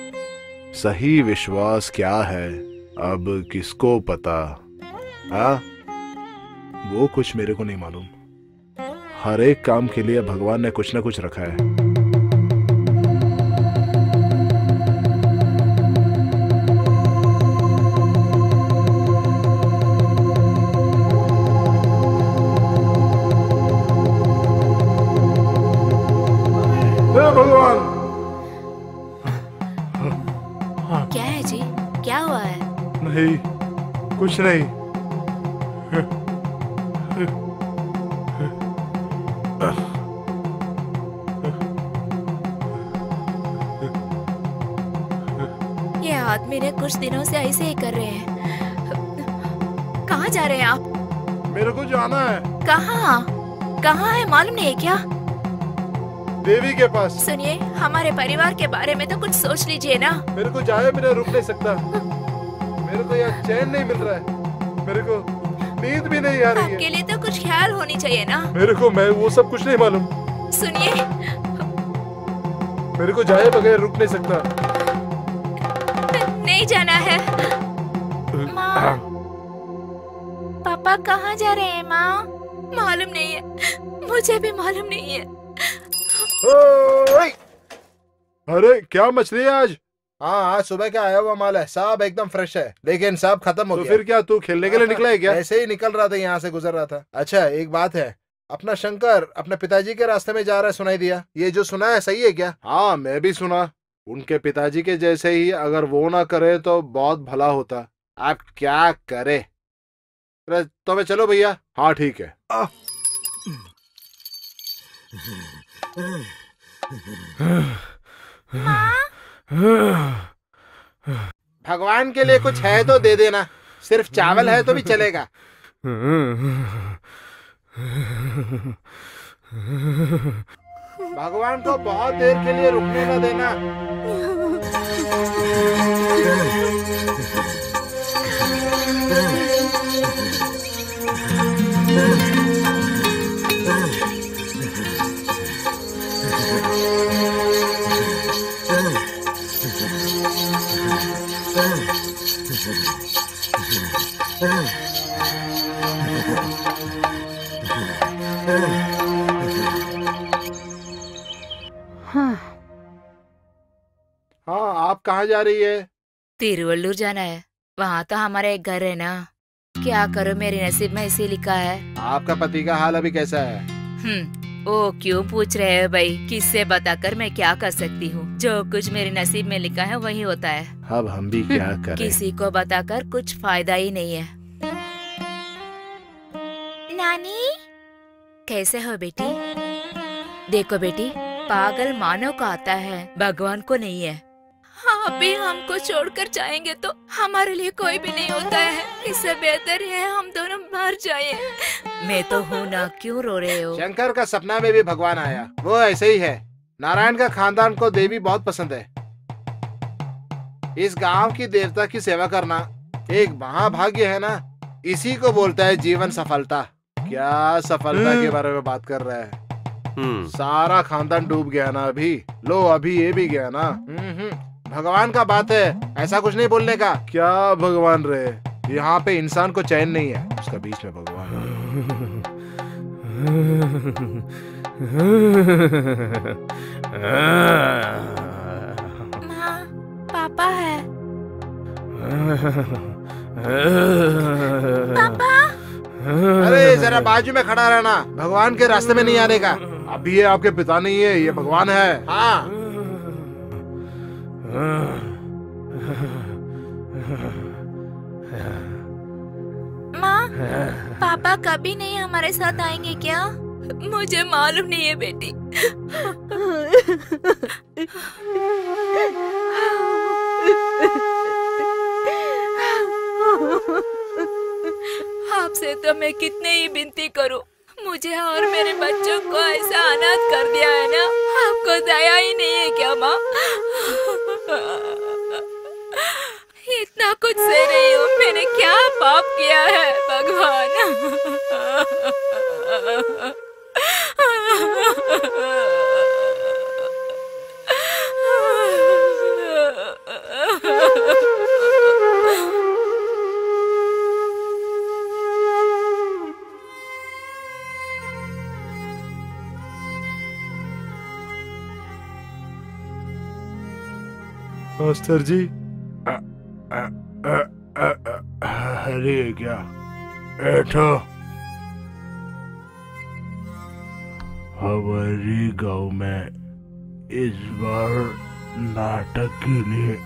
सही विश्वास क्या है अब किसको पता। हाँ, वो कुछ मेरे को नहीं मालूम। हर एक काम के लिए भगवान ने कुछ ना कुछ रखा है। भगवान, क्या है जी, क्या हुआ है? नहीं, कुछ नहीं। ये आदमी ने कुछ दिनों से ऐसे ही कर रहे हैं। कहाँ जा रहे हैं आप? मेरे को जाना है। कहाँ? कहाँ है मालूम नहीं है क्या? देवी के पास। सुनिए, हमारे परिवार के बारे में तो कुछ सोच लीजिए ना। मेरे को जाए बिना रुक नहीं सकता। मेरे को यहाँ चैन नहीं मिल रहा है। मेरे को नींद भी नहीं आ रही है। आपके लिए तो कुछ ख्याल होनी चाहिए ना। मेरे को मैं वो सब कुछ नहीं मालूम। सुनिए, मेरे को जाए बगैर रुक नहीं सकता। नहीं जाना है। माँ, पापा कहाँ जा रहे हैं माँ? मालूम नहीं है, मुझे भी मालूम नहीं है। अरे क्या मछली है आज? हाँ, आज सुबह क्या आया हुआ माल है। सब एकदम फ्रेश है, लेकिन सब खत्म हो गया। तो फिर क्या तू खेलने के लिए निकला है क्या? ऐसे ही निकल रहा था, यहाँ से गुजर रहा था। अच्छा एक बात है, अपना शंकर अपने पिताजी के रास्ते में जा रहा है, सुनाई दिया? ये जो सुना है सही है क्या? हाँ मैं भी सुना। उनके पिताजी के जैसे ही अगर वो ना करे तो बहुत भला होता। आप क्या करे? तो मैं चलो भैया। हाँ ठीक है। भगवान के लिए कुछ है तो दे देना। सिर्फ चावल है तो भी चलेगा। भगवान को बहुत देर के लिए रुकने न देना। हाँ आप कहाँ जा रही है? तिरुवल्लुर जाना है। वहाँ तो हमारा एक घर है ना। क्या करो, मेरे नसीब में इसी लिखा है। आपका पति का हाल अभी कैसा है? ओ क्यों पूछ रहे हो भाई? किससे बताकर मैं क्या कर सकती हूँ? जो कुछ मेरे नसीब में लिखा है वही होता है। अब हम भी क्या करें? किसी को बताकर कुछ फायदा ही नहीं है। नानी कैसे हो बेटी? देखो बेटी, पागल मानव को आता है, भगवान को नहीं है। हाँ, अभी हमको छोड़कर जाएंगे तो हमारे लिए कोई भी नहीं होता है। इससे बेहतर है हम दोनों मर जाएं। मैं तो हूँ ना, क्यों रो रहे हो? शंकर का सपना में भी भगवान आया। वो ऐसे ही है। नारायण का खानदान को देवी बहुत पसंद है। इस गांव की देवता की सेवा करना एक महाभाग्य है ना। इसी को बोलता है जीवन सफलता। क्या सफलता के बारे में बात कर रहा है? सारा खानदान डूब गया ना अभी। लो अभी ये भी गया ना। भगवान का बात है, ऐसा कुछ नहीं बोलने का। क्या भगवान रहे? यहाँ पे इंसान को चैन नहीं है, उसका बीच में भगवान माँ, पापा है। पापा, अरे जरा बाजू में खड़ा रहना। भगवान के रास्ते में नहीं आने का। अभी ये आपके पिता नहीं है, ये भगवान है। हाँ माँ, पापा कभी नहीं हमारे साथ आएंगे क्या? मुझे मालूम नहीं है बेटी। आपसे तो मैं कितने ही विनती करूं, मुझे और मेरे बच्चों को ऐसा अनाथ कर दिया है ना। आपको दया ही नहीं है क्या माँ? इतना कुछ सह रही हूँ, मैंने क्या पाप किया है भगवान? मास्टर जी, अरे क्या? बैठो। हमारे गांव में इस बार नाटक के लिए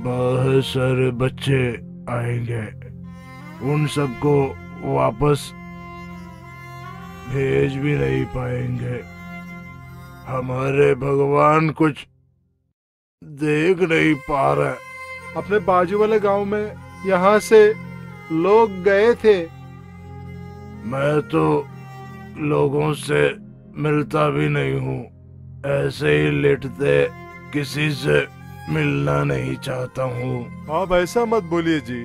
बहुत सारे बच्चे आएंगे। उन सबको वापस भेज भी नहीं पाएंगे। हमारे भगवान कुछ देख नहीं पा रहे। अपने बाजू वाले गांव में यहाँ से लोग गए थे। मैं तो लोगों से मिलता भी नहीं हूँ। ऐसे ही लेटते किसी से मिलना नहीं चाहता हूँ। आप ऐसा मत बोलिए जी।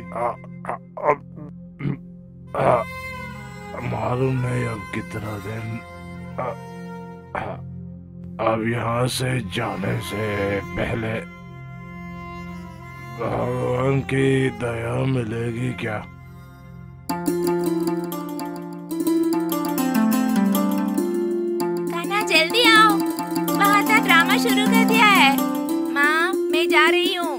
मालूम नहीं अब कितना दिन। अब यहाँ से जाने से पहले भगवान की दया मिलेगी क्या? कान्हा जल्दी आओ, बहुत सा ड्रामा शुरू कर दिया है। माँ मैं जा रही हूँ।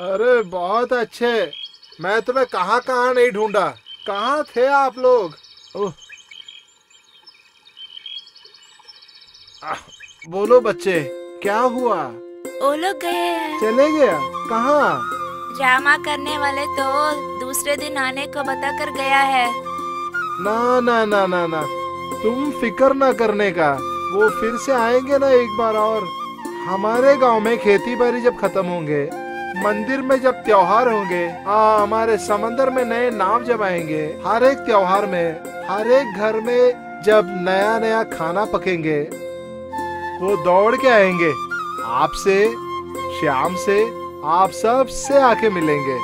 अरे बहुत अच्छे। मैं तुम्हें कहाँ कहाँ नहीं ढूंढा। कहाँ थे आप लोग? बोलो बच्चे, क्या हुआ? वो लोग गए हैं। चले गया? कहाँ? ड्रामा करने वाले तो दूसरे दिन आने को बताकर गया है। ना ना ना ना ना, तुम फिक्र ना करने का। वो फिर से आएंगे ना एक बार और। हमारे गांव में खेती बाड़ी जब खत्म होंगे, मंदिर में जब त्योहार होंगे, हमारे समंदर में नए नाव जब आएंगे, हर एक त्योहार में, हर एक घर में जब नया नया खाना पकेंगे, वो दौड़ के आएंगे आपसे, श्याम से, आप सब से आके मिलेंगे।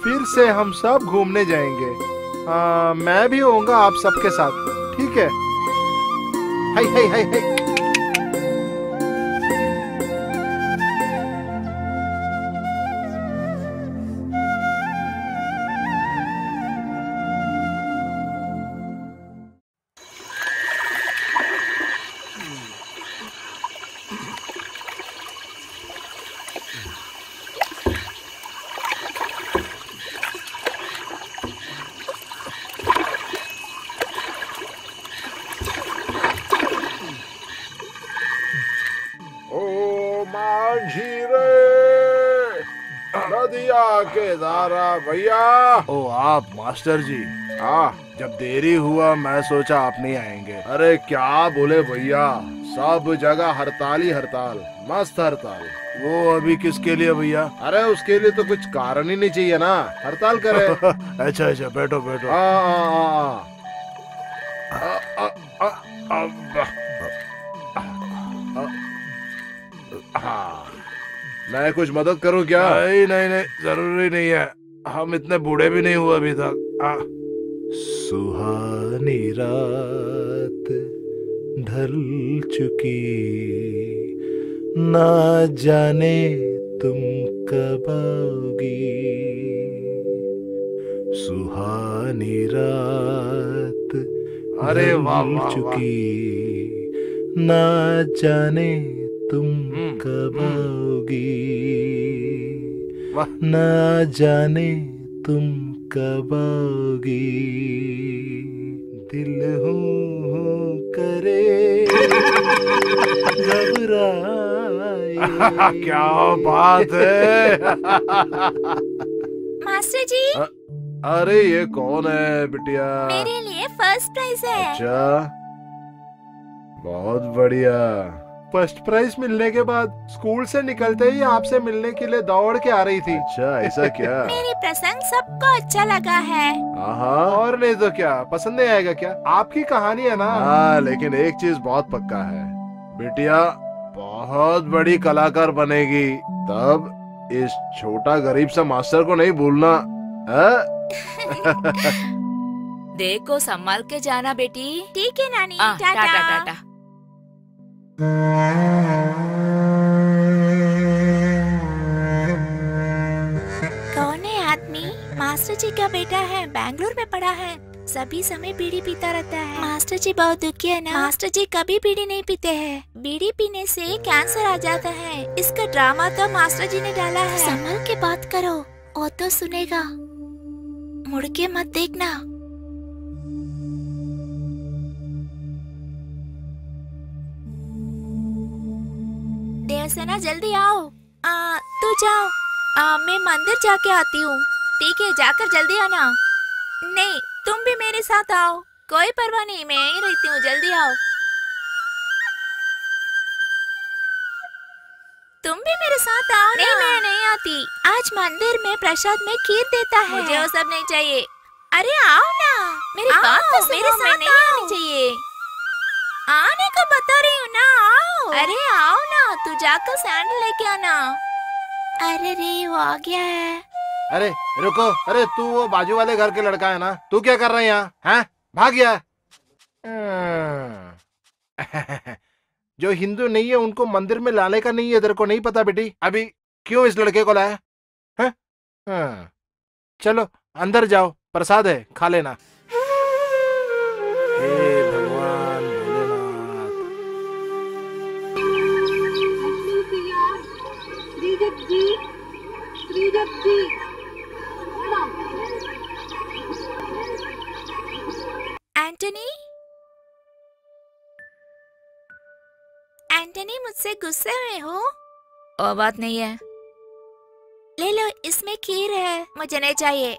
फिर से हम सब घूमने जाएंगे। मैं भी होऊंगा आप सबके साथ, ठीक है? हाय हाय हाय हाय। भैया केदारा भैया। ओ आप मास्टर जी। हाँ, जब देरी हुआ मैं सोचा आप नहीं आएंगे। अरे क्या बोले भैया, सब जगह हड़ताल ही हड़ताल, मस्त हड़ताल। वो अभी किसके लिए भैया? अरे उसके लिए तो कुछ कारण ही नहीं चाहिए ना, हड़ताल करे। अच्छा अच्छा, बैठो बैठो। मैं कुछ मदद करूं क्या? नहीं नहीं नहीं, जरूरी नहीं है, हम इतने बूढ़े भी नहीं हुए अभी तक। सुहानी रात ढल चुकी, ना जाने तुम कब आओगी। सुहानी रात अरे ढल चुकी, ना जाने तुम कब आओगी। ना जाने तुम कब आओगी। दिल हूँ करे घबराए। क्या बात है। मास्टर जी। अरे ये कौन है बिटिया? मेरे लिए फर्स्ट प्राइज है। अच्छा, बहुत बढ़िया। फर्स्ट प्राइज मिलने के बाद स्कूल से निकलते ही आपसे मिलने के लिए दौड़ के आ रही थी। अच्छा, ऐसा क्या? मेरी प्रसंग सबको अच्छा लगा है। हाँ, और नहीं तो क्या, पसंद नहीं आएगा क्या? आपकी कहानी है ना। हाँ, लेकिन एक चीज बहुत पक्का है, बिटिया बहुत बड़ी कलाकार बनेगी। तब इस छोटा गरीब सा मास्टर को नहीं भूलना। देखो संभाल के जाना बेटी। ठीक है नानी। टाटा टाटा। कौन है आदमी? मास्टर जी का बेटा है, बैंगलोर में पढ़ा है, सभी समय बीड़ी पीता रहता है। मास्टर जी बहुत दुखी है ना। मास्टर जी कभी बीड़ी नहीं पीते हैं। बीड़ी पीने से कैंसर आ जाता है। इसका ड्रामा तो मास्टर जी ने डाला है। संभल के बात करो, वो तो सुनेगा। मुड़ के मत देखना। देवसेना जल्दी आओ। तू जाओ, मैं मंदिर जाके आती हूँ। ठीक है, जाकर जल्दी आना। नहीं, तुम भी मेरे साथ आओ। कोई परवाह नहीं, मैं यहीं रहती हूँ, जल्दी आओ। तुम भी मेरे साथ आओ। नहीं, मैं नहीं आती। आज मंदिर में प्रसाद में खीर देता है। मुझे वो सब नहीं चाहिए। अरे आओ ना, मेरी बात तो सुनो, मेरे साथ नहीं आनी चाहिए। आने को बता रही हूँ ना, आओ। अरे आओ ना, तू जाकर सैंडल लेके आना। अरे रे, वो आ गया है। अरे रुको, अरे तू वो बाजू वाले घर के लड़का है ना, तू क्या कर रहा है यहाँ? हैं? भाग गया। जो हिंदू नहीं है उनको मंदिर में लाने का नहीं है, इधर को नहीं पता बेटी। अभी क्यों इस लड़के को लाया है? चलो अंदर जाओ, प्रसाद है, खा लेना। हे भगवान भोलेनाथ। एंटनी, एंटनी मुझसे गुस्से में हो? और बात नहीं है। ले लो, इसमें खीर है, मुझे नहीं चाहिए।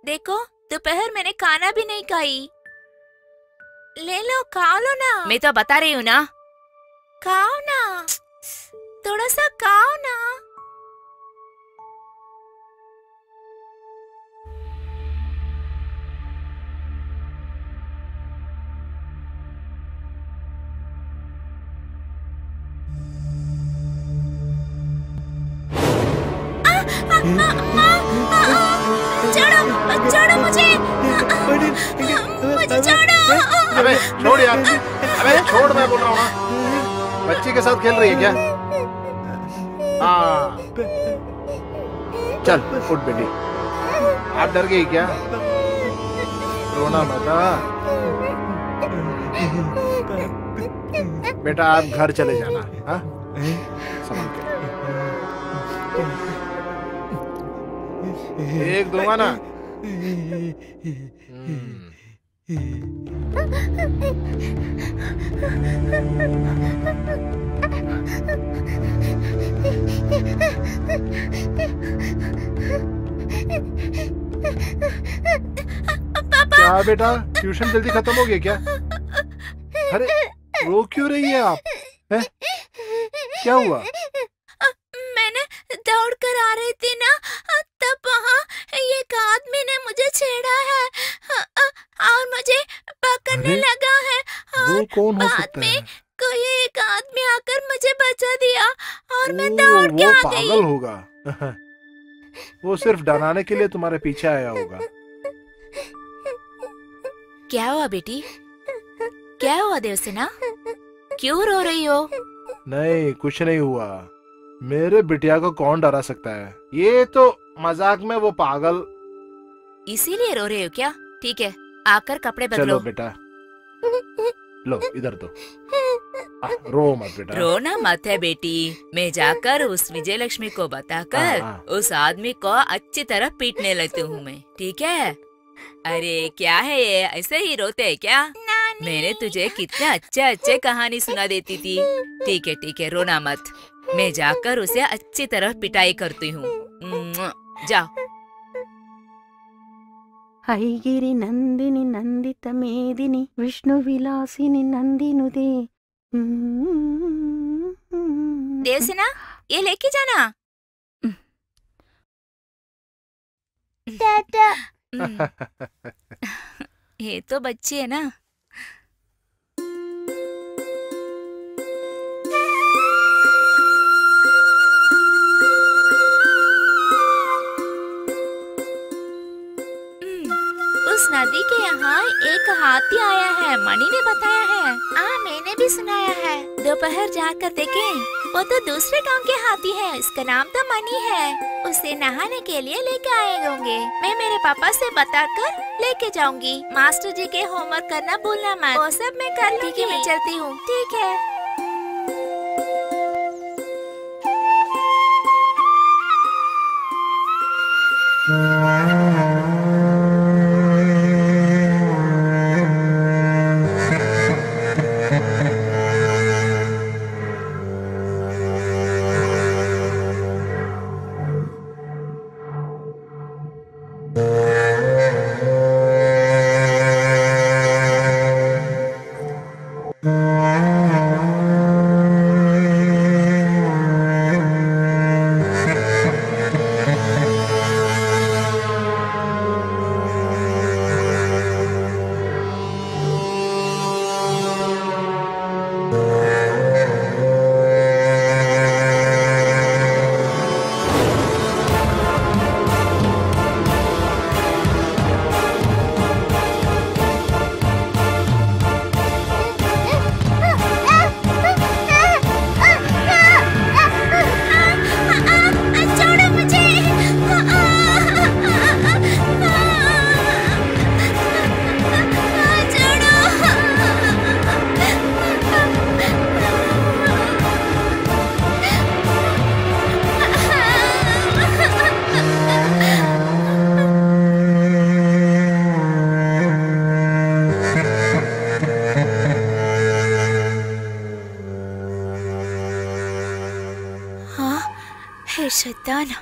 देखो, दोपहर मैंने खाना भी नहीं खाई। ले लो, खा लो ना। मैं तो बता रही हूँ ना। खाओ ना, थोड़ा सा खाओ ना। छोड़ो, छोड़ो मुझे, मुझे छोड़ो। अबे छोड़ यार, अबे छोड़, मैं बोल रहा हूँ ना। बच्ची के साथ खेल रही है क्या? हाँ, चल उठ बेटी। आप डर गई क्या? रोना मत। बेटा आप घर चले जाना। हाँ, संभाल के। एक दूंगा ना। क्या बेटा, ट्यूशन जल्दी खत्म हो गया क्या? अरे रो क्यों रही है आप? है? क्या हुआ? मैंने दौड़ कर आ रही थी ना, तब वहाँ एक आदमी ने मुझे छेड़ा है और मुझे पकड़ने अरे, लगा है। वो और कौन हो बाद सकता में है? कोई एक आदमी आकर मुझे बचा दिया और मैं ओ, दौड़ के वो आ पागल गई। होगा। वो सिर्फ डराने के लिए तुम्हारे पीछे आया होगा। क्या हुआ बेटी? क्या हुआ देवसेना? क्यों रो रही हो? नहीं, कुछ नहीं हुआ। मेरे बिटिया को कौन डरा सकता है? ये तो मजाक में वो पागल। इसीलिए रो रहे हो क्या? ठीक है, आकर कपड़े चलो बदलो। बेटा, लो इधर दो। रो मत बेटा। रोना मत है बेटी, मैं जाकर उस विजय लक्ष्मी को बताकर हाँ। उस आदमी को अच्छी तरह पीटने लगती हूँ मैं, ठीक है? अरे क्या है ये, ऐसे ही रोते है क्या? मैंने तुझे कितने अच्छे अच्छे कहानी सुना देती थी। ठीक है, रोना मत। मैं जाकर उसे अच्छी तरह पिटाई करती हूँ। जाओ। ऐगिरि नंदिनि नंदित मेदिनि विष्णु विलासिनि नंदिनुदे। देवसेना, ये लेके जाना। ये तो बच्ची है ना। उस नदी के यहाँ एक हाथी आया है, मणि ने बताया है। मैंने भी सुनाया है। दोपहर जाकर देखें, वो तो दूसरे गांव के हाथी है, इसका नाम तो मणि है। उसे नहाने के लिए लेके आए होंगे। मैं मेरे पापा से बताकर लेके जाऊंगी। मास्टर जी के होमवर्क करना भूलना मत। वो सब मैं कर लूंगी। मैं चलती हूँ। ठीक है। हे शैतान।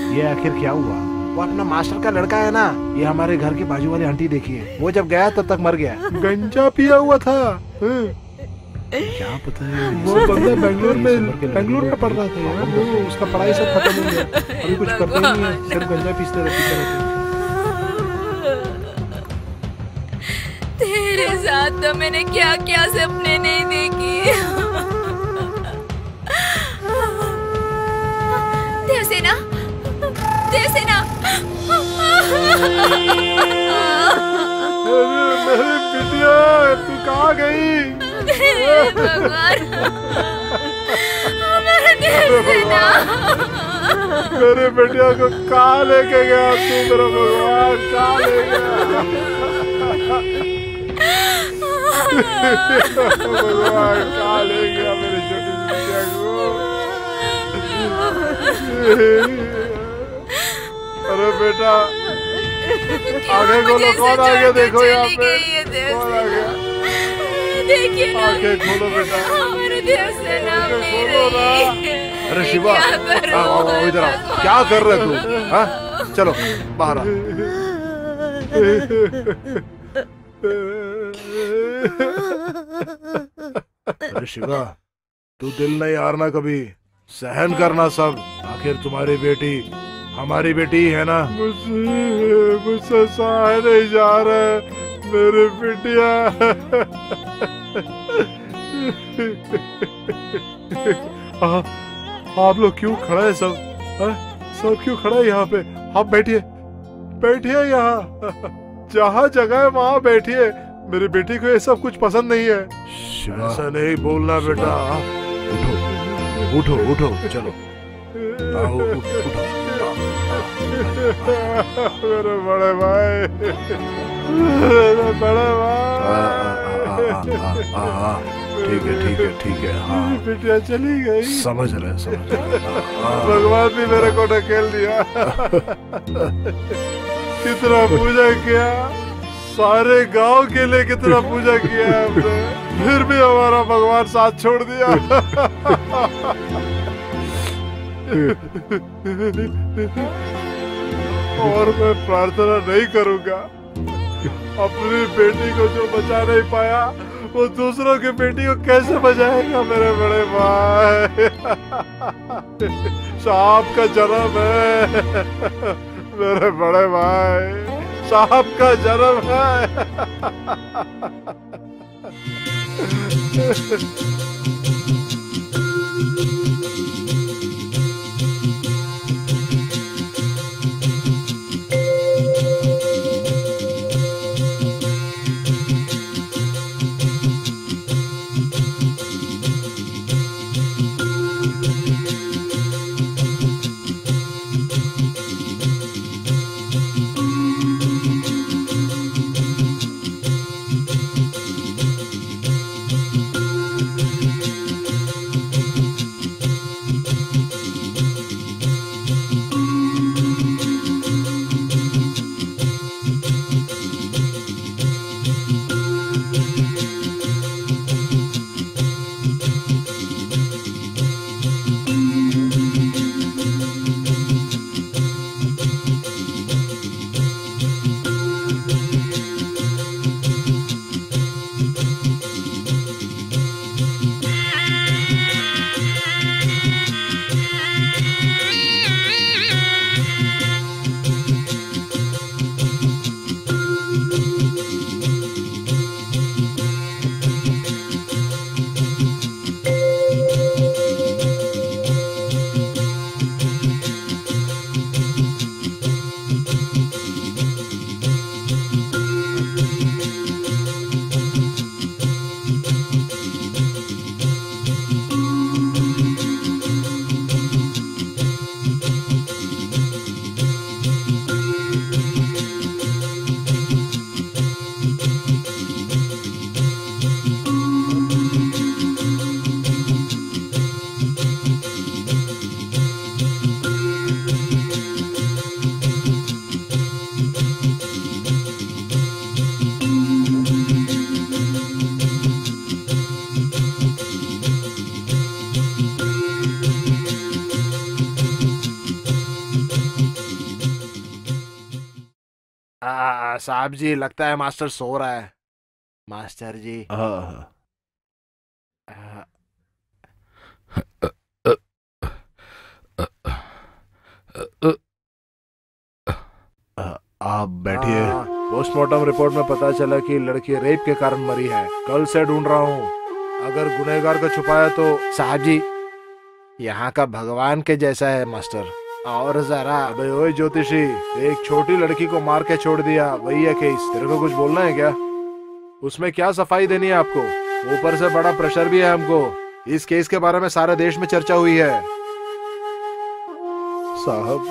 ये आखिर क्या हुआ? वो अपना मास्टर का लड़का है ना, ये हमारे घर के बाजू वाली आंटी देखी है, वो जब गया तब तक मर गया, गंजा पिया हुआ था। क्या पता है वो बंदा बेंगलोर में पढ़ रहा था यार, वो उसका पढ़ाई सब खत्म हो गया, अभी कुछ करता ही नहीं है, सिर्फ गंजा पीते रहते। तेरे साथ तो मैंने क्या क्या सपने नहीं देखे। देवसेना, देवसेना। मेरी बिटिया, तू कहाँ गई? भगवान, मेरा देवसेना। मेरे बेटिया को कहाँ लेके गया तू? मेरा भगवान कहाँ ले गया? भगवान कहाँ ले गया मेरी छोटी बिटिया को? अरे बेटा, आगे खोलो, कौन आ गया देखो यहाँ पे, कौन आ गया? देखिए ना, आगे खोलो बेटा, मेरे देवसेना खोलो ना। अरे शिवा, आओ इधर आओ, क्या कर रहे तू? हाँ चलो बाहर आ। अरे शिवा, तू दिल नहीं हारना कभी, सहन करना सब, आखिर तुम्हारी बेटी हमारी बेटी है ना। मुझसे सहा नहीं जा रहा है मेरी बिटिया। आप लोग क्यों खड़ा है सब? सब क्यों खड़ा है यहाँ पे? आप बैठिए, बैठिए यहाँ, जहाँ जगह है वहाँ बैठिए। मेरी बेटी को ये सब कुछ पसंद नहीं है। ऐसा नहीं बोलना बेटा। उठो उठो उठो, चलो आओ, उठो। मेरे बड़े भाई, मेरे बड़े भाई। ठीक है हाँ। बेटिया चली गई, समझ रहे। भगवान ने मेरे को ढकेल दिया। कितना पूजा किया, सारे गांव के लिए कितना पूजा किया हमने, फिर भी हमारा भगवान साथ छोड़ दिया। और मैं प्रार्थना नहीं करूंगा, अपनी बेटी को जो बचा नहीं पाया वो दूसरों की बेटी को कैसे बचाएगा मेरे बड़े भाई। सांप का जन्म है मेरे बड़े भाई, सांप का जन्म है। साहब जी, लगता है मास्टर सो रहा है। मास्टर जी। आप बैठिए। पोस्टमार्टम रिपोर्ट में पता चला कि लड़की रेप के कारण मरी है। कल से ढूंढ रहा हूँ, अगर गुनहगार को छुपाया तो। साहब जी, यहाँ का भगवान के जैसा है मास्टर। और जरा। अबे ओए ज्योतिषी, एक छोटी लड़की को मार के छोड़ दिया, वही है केस। तेरे को कुछ बोलना है क्या? उसमें क्या सफाई देनी है आपको? ऊपर से बड़ा प्रेशर भी है हमको। इस केस के बारे में सारे देश में चर्चा हुई है। साहब,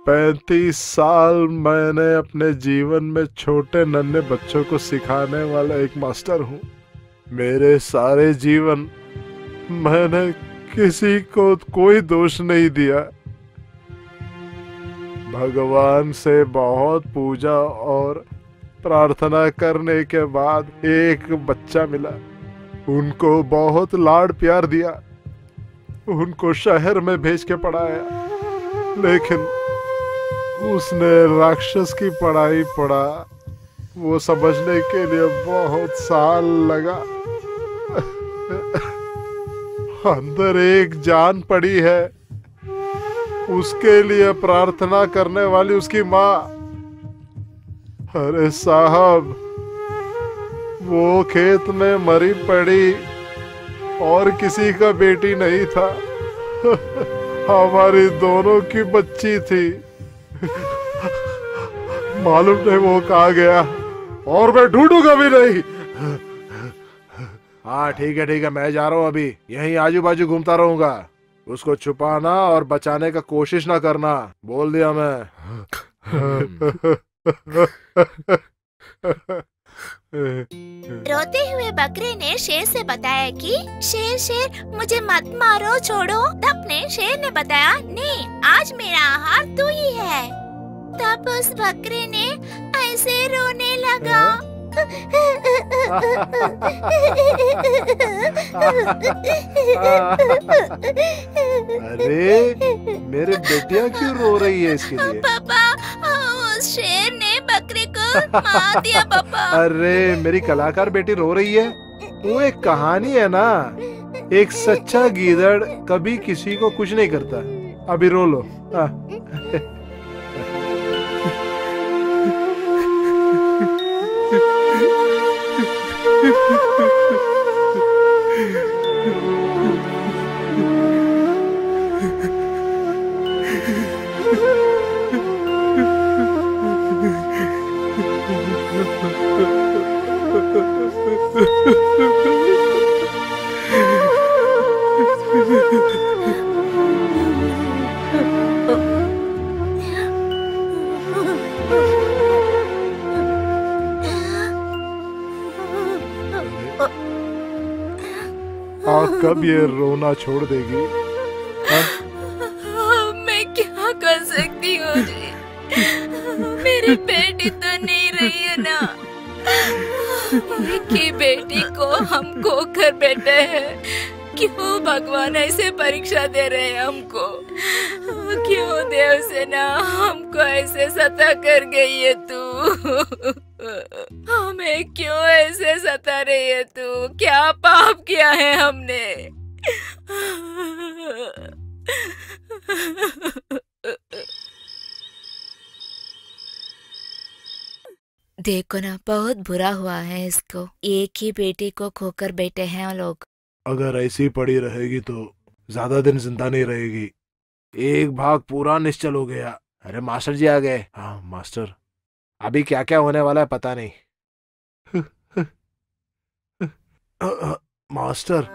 35 साल मैंने अपने जीवन में छोटे नन्हे बच्चों को सिखाने वाला एक मास्टर हूँ। मेरे सारे जीवन मैंने किसी को कोई दोष नहीं दिया। भगवान से बहुत पूजा और प्रार्थना करने के बाद एक बच्चा मिला। उनको बहुत लाड प्यार दिया, उनको शहर में भेज के पढ़ाया, लेकिन उसने राक्षस की पढ़ाई पढ़ा। वो समझने के लिए बहुत साल लगा। अंदर एक जान पड़ी है, उसके लिए प्रार्थना करने वाली उसकी माँ। अरे साहब, वो खेत में मरी पड़ी और किसी का बेटी नहीं था, हमारी दोनों की बच्ची थी। मालूम नहीं वो कहाँ गया, और मैं ढूंढूंगा भी नहीं। हाँ ठीक है, मैं जा रहा हूँ अभी। यहीं आजू बाजू घूमता रहूंगा। उसको छुपाना और बचाने का कोशिश ना करना, बोल दिया मैं। रोते हुए बकरे ने शेर से बताया कि शेर शेर मुझे मत मारो, छोड़ो। तब ने शेर ने बताया, नहीं, आज मेरा आहार तू ही है। तब उस बकरे ने ऐसे रोने लगा। अरे मेरे बेटियां क्यों रो रही है इसके लिए? पापा, उस शेर ने बकरे को मार दिया पापा। अरे मेरी कलाकार बेटी रो रही है। वो एक कहानी है ना, एक सच्चा गीदड़ कभी किसी को कुछ नहीं करता। अभी रो लो। कब ये रोना छोड़ देगी? मैं क्या कर सकती हूँ जी? मेरी बेटी तो नहीं रही है ना। की बेटी को हम खोकर बैठे हैं। क्यों भगवान ऐसे परीक्षा दे रहे हैं हमको? क्यों देव सेना हमको ऐसे सता कर गई है तू? हमें क्यों ऐसे सता रही है तू? क्या पाप किया है हमने? देखो ना, बहुत बुरा हुआ है इसको। एक ही बेटी को खोकर बैठे हैं लोग। अगर ऐसी पड़ी रहेगी तो ज्यादा दिन जिंदा नहीं रहेगी। एक भाग पूरा निश्चल हो गया। अरे मास्टर जी आ गए। हाँ मास्टर, अभी क्या क्या होने वाला है पता नहीं। मास्टर,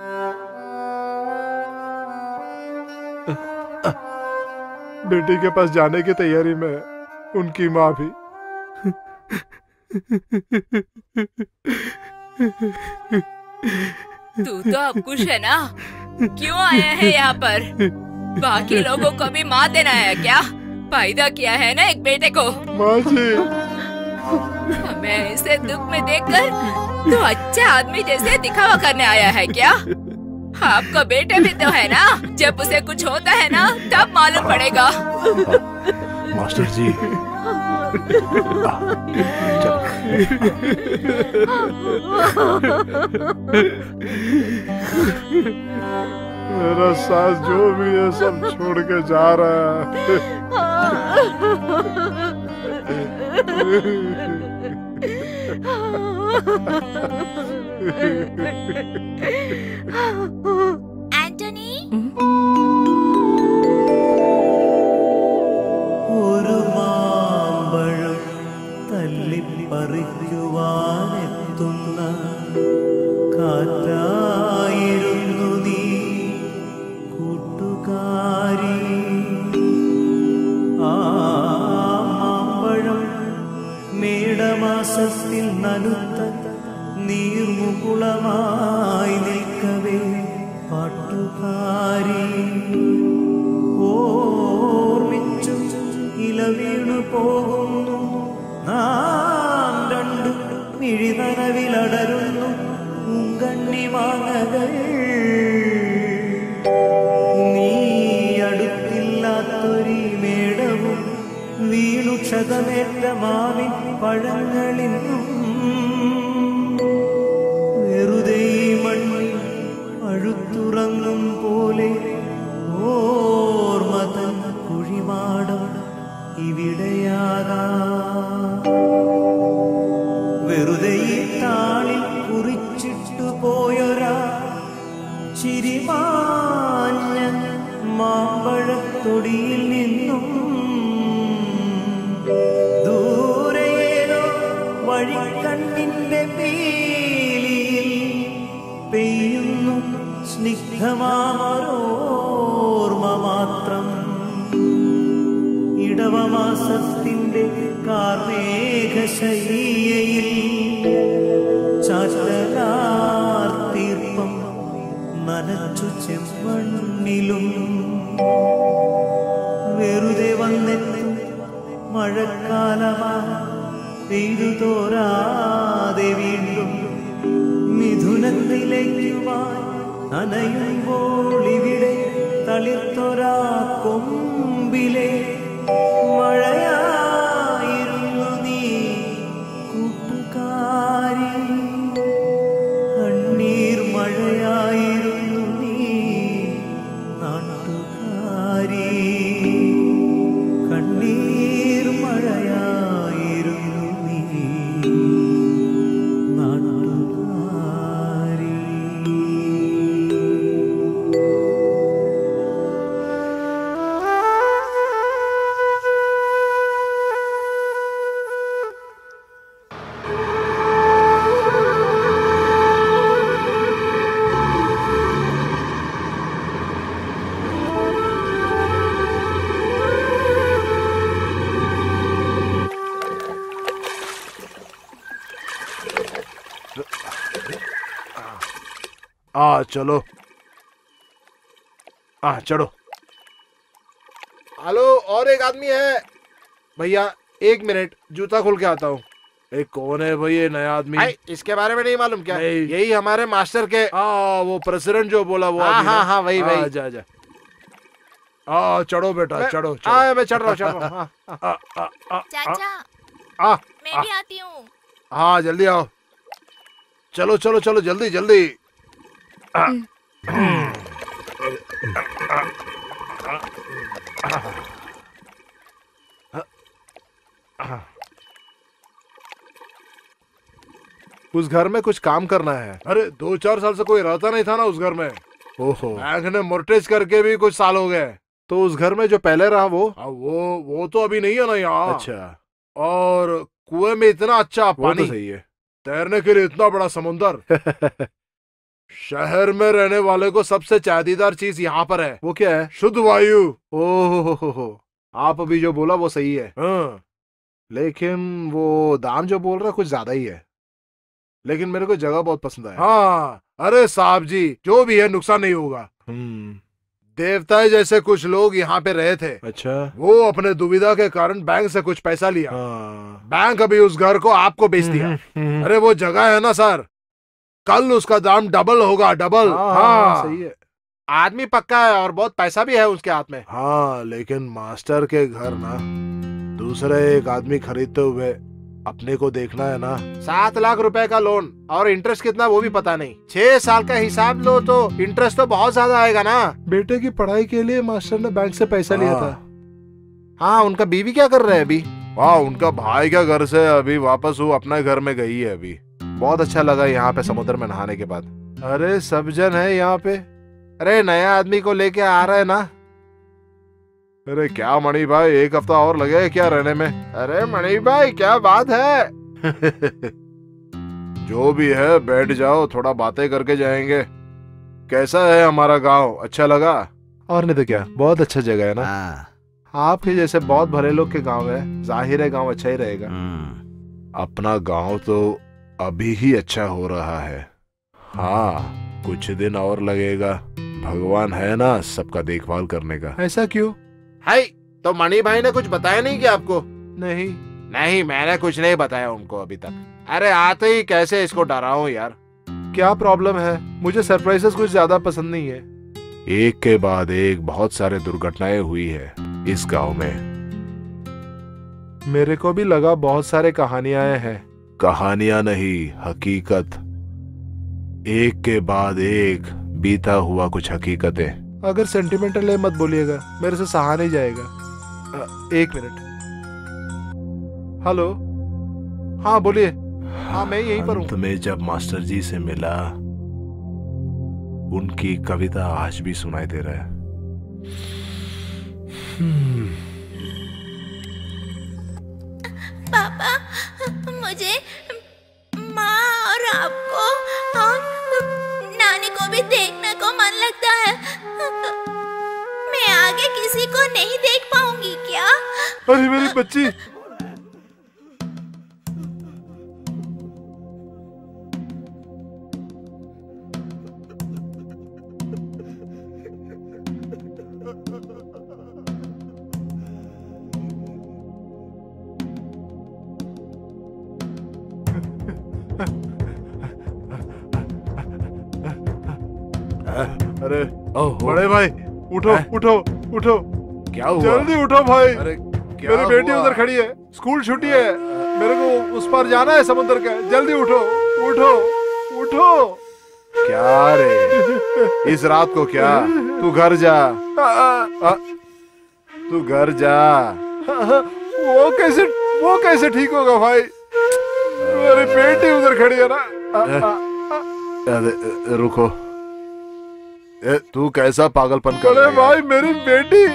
बेटी के पास जाने की तैयारी में उनकी माँ भी। तू तो अब खुश है ना? क्यों आया है यहाँ पर? बाकी लोगों को भी माँ देना है क्या? पैदा किया है ना एक बेटे को। माँ जी, हमें ऐसे दुख में देखकर तो अच्छा आदमी जैसे दिखावा करने आया है क्या? आपका बेटा भी तो है ना, जब उसे कुछ होता है ना तब मालूम पड़ेगा। मास्टर जी, मेरा सास जो भी है सब छोड़ के जा रहा ആന്റണി, ഒരു മാമ്പഴം തല്ലിപ്പറിക്കുവാനെത്തുന്ന കാറ്റായിരുന്നു നീ കൂട്ടുകാരി. ആ മാമ്പഴം മേടമാസത്തിൽ നനുത്ത നീർമുകുളമായി നിൽക്കവേ പാട്ടുകാരി. ഓർമ്മിച്ചു ഇലവീണു പോകുന്നു നാം രണ്ടും മിഴിനനവിലടരുന്നു കണ്ണിമാങ്ങകൾ. നീ അടുത്തില്ലാത്തൊരു മേടവും വീണു ക്ഷതമേറ്റ മാവിൻ പഴങ്ങളിന്നും വെറുതെ മണ്ണിൽ അഴുത്തുറങ്ങും പോലെ ഓർമ്മതൻ കുഴിമാടം ഇവിടെയാകാം. വെറുതെ ഈ താളിൽ കുറിച്ചിട്ടു പോയൊരാ ചിരിമാഞ്ഞ മാമ്പഴത്തൊടിയിൽ നിന്നും ദൂരേതോ വഴിക്കണ്ണിന്റെ പീലിയിൽ പെയ്യുന്നു സ്നിഗ്ധമാമോർമ്മ മാത്രം. ഇടവമാസത്തിന്റെ കാർമേഘശയ്യയിൽ ചാറ്റലാർത്തീർപ്പം നനച്ചു ചെമ്മണ്ണിലും വെറുതെ വന്നെത്തും മഴക്കാലമാ പെയ്തു തോരാതെ വീണ്ടും മിഥുനത്തിലേക്കുമായി നനയുമ്പോൾ ഇവിടെ തളിർത്തൊരാ കൊമ്പിലെ മഴയായിരുന്നു നീ കൂട്ടുകാരി. കണ്ണീർ മഴയായിരുന്നു നീ നാട്ടുകാരി. കണ്ണീർ മഴയായിരുന്നു നീ നാട്ടുകാരി. चलो चढ़ो। हेलो, और एक आदमी है भैया, 1 मिनट, जूता खोल के आता हूँ। कौन है भाई ये नया आदमी? इसके बारे में नहीं मालूम क्या? यही हमारे मास्टर के वो प्रेसिडेंट जो बोला वो। हाँ, वही। जा चढ़ो बेटा, चढ़ो। मैं चढ़ रहा हूँ। चाचा, मैं भी आती हूँ। हाँ, जल्दी आओ। चलो जल्दी। उस घर में कुछ काम करना है। अरे 2-4 साल से कोई रहता नहीं था ना उस घर में। ओहो, बैंक ने मोर्टेज करके भी कुछ साल हो गए। तो उस घर में जो पहले रहा वो तो अभी नहीं है ना यहाँ। अच्छा, और कुएं में इतना अच्छा पानी, तो सही है, तैरने के लिए इतना बड़ा समुंदर। शहर में रहने वाले को सबसे चादीदार चीज यहाँ पर है। वो क्या है? शुद्ध वायु। ओहो, आप अभी जो बोला वो सही है। हाँ, लेकिन वो दाम जो बोल रहा कुछ ज्यादा ही है। लेकिन मेरे को जगह बहुत पसंद है। हाँ, अरे साहब जी, जो भी है नुकसान नहीं होगा। देवता जैसे कुछ लोग यहाँ पे रहे थे। अच्छा, वो अपने दुविधा के कारण बैंक से कुछ पैसा लिया। बैंक अभी उस घर को आपको बेच दिया। अरे वो जगह है ना सर, कल उसका दाम डबल होगा, डबल। हाँ, सही है। आदमी पक्का है और बहुत पैसा भी है उसके हाथ में। हाँ, लेकिन मास्टर के घर ना दूसरे एक आदमी खरीदते हुए अपने को देखना है ना। 7 लाख रुपए का लोन और इंटरेस्ट कितना वो भी पता नहीं। 6 साल का हिसाब लो तो इंटरेस्ट तो बहुत ज्यादा आएगा ना। बेटे की पढ़ाई के लिए मास्टर ने बैंक से पैसा लिया था। हाँ, उनका बीवी क्या कर रहे हैं अभी? वाह, उनका भाई का घर से अभी वापस वो अपने घर में गई है अभी। बहुत अच्छा लगा यहाँ पे समुद्र में नहाने के बाद। अरे सब जन है यहाँ पे। अरे नया आदमी को लेके आ रहा है ना। अरे क्या मणि भाई, 1 हफ्ता और लगे क्या रहने में? अरे मणि भाई क्या बात है। जो भी है बैठ जाओ, थोड़ा बातें करके जाएंगे। कैसा है हमारा गांव, अच्छा लगा? और नहीं तो क्या, बहुत अच्छा जगह है ना। आपके जैसे बहुत भले लोग के गांव है, जाहिर है गांव अच्छा ही रहेगा। अपना गांव तो अभी ही अच्छा हो रहा है। हाँ, कुछ दिन और लगेगा। भगवान है ना सबका देखभाल करने का। ऐसा क्यों? हाय, तो मणि भाई ने कुछ बताया नहीं क्या आपको? नहीं नहीं, मैंने कुछ नहीं बताया उनको अभी तक। अरे आते ही कैसे इसको डराऊं यार। क्या प्रॉब्लम है? मुझे सरप्राइजेस कुछ ज्यादा पसंद नहीं है। एक के बाद एक बहुत सारे दुर्घटनाएं हुई है इस गांव में। मेरे को भी लगा बहुत सारे कहानियां हैं। कहानियां नहीं, हकीकत। एक के बाद एक बीता हुआ कुछ हकीकतें। अगर सेंटिमेंटल है मत बोलिएगा, मेरे से सहा नहीं जाएगा। 1 मिनट। हेलो, हाँ बोलिए। हाँ मैं यहीं पर हूँ। अंत में जब मास्टर जी से मिला, उनकी कविता आज भी सुनाई दे रहा है। पापा, मुझे माँ और आपको और नानी को भी देखने को मन लगता है। मैं आगे किसी को नहीं देख पाऊंगी क्या? अरे मेरी बच्ची। अरे बड़े भाई, उठो उठो उठो। क्या हुआ? जल्दी उठो भाई। अरे क्या मेरी बेटी उधर खड़ी है, स्कूल छुट्टी है, मेरे को उस पार जाना है समुद्र का। जल्दी उठो उठो उठो। क्या रे, इस रात को क्या? तू घर जा, तू घर जा। वो कैसे ठीक होगा भाई? मेरी बेटी उधर खड़ी है ना। रुको, तू कैसा पागलपन कर रहा है? भाई मेरी बेटी।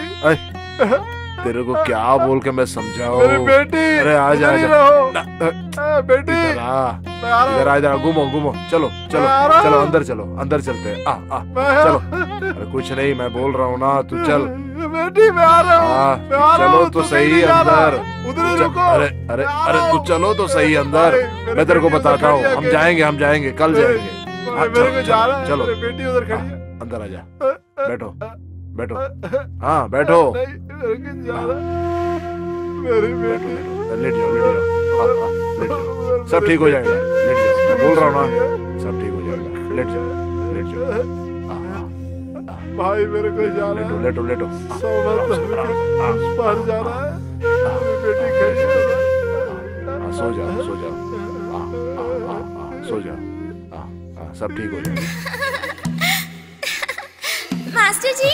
तेरे को क्या बोल के मैं समझाऊं? मेरी बेटी। अरे आजा आजा बेटी। इधर आ जा, घूमो घूमो। चलो चलो चलो, अंदर चलो, अंदर चलते हैं। चलो। अरे कुछ नहीं, मैं बोल रहा हूँ ना, तू चल। बेटी मैं आ रहा हूँ। चलो तो सही अंदर। उधर रुको। अरे अरे अरे तू चलो तो सही अंदर। मैं तेरे को बताता हूँ, हम जाएंगे, कल जाएंगे। चलो, बेटी उधर खड़ी है, अंदर आ जा। बैठो बैठो। हाँ बैठो। लेट जाओ। सब ठीक हो जाएगा। लेट जाओ, मैं बोल रहा हूँ ना, सब ठीक हो जाएगा। लेट जाओ। भाई मेरे को जाना है। लेटो। पार जाना है। बेटी खड़ी है। सो जाओ। सो जाओ। सब ठीक हो जाएगा। मास्टर जी।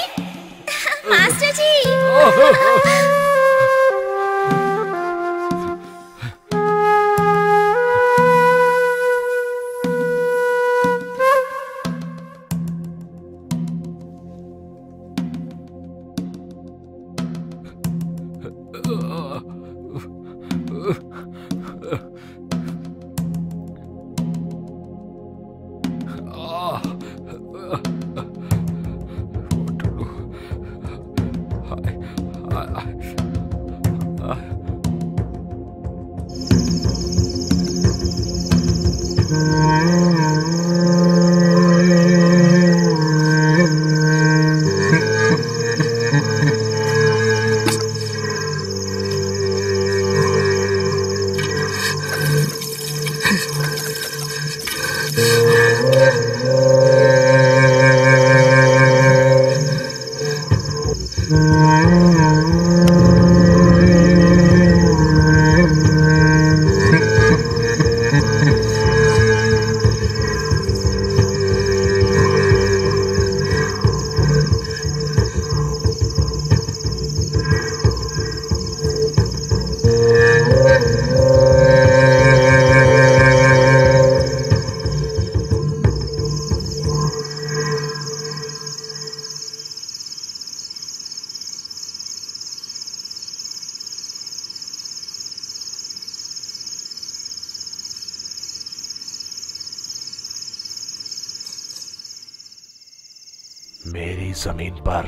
मेरी जमीन पर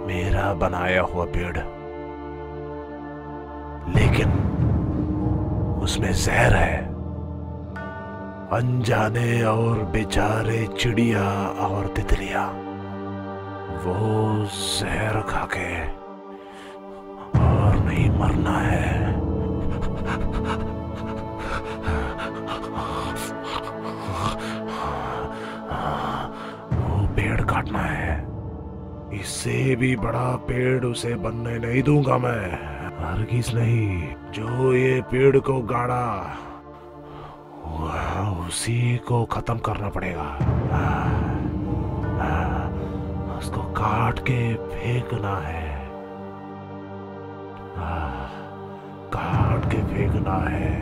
मेरा बनाया हुआ पेड़, लेकिन उसमें जहर है। अनजाने और बेचारे चिड़िया और तितलियां वो जहर खा के और नहीं मरना है। वो पेड़ काटना है। इससे भी बड़ा पेड़ उसे बनने नहीं दूंगा मैं, हरगिज नहीं। जो ये पेड़ को गाड़ा उसी को खत्म करना पड़ेगा। उसको काट के फेंकना है, काट के फेंकना है।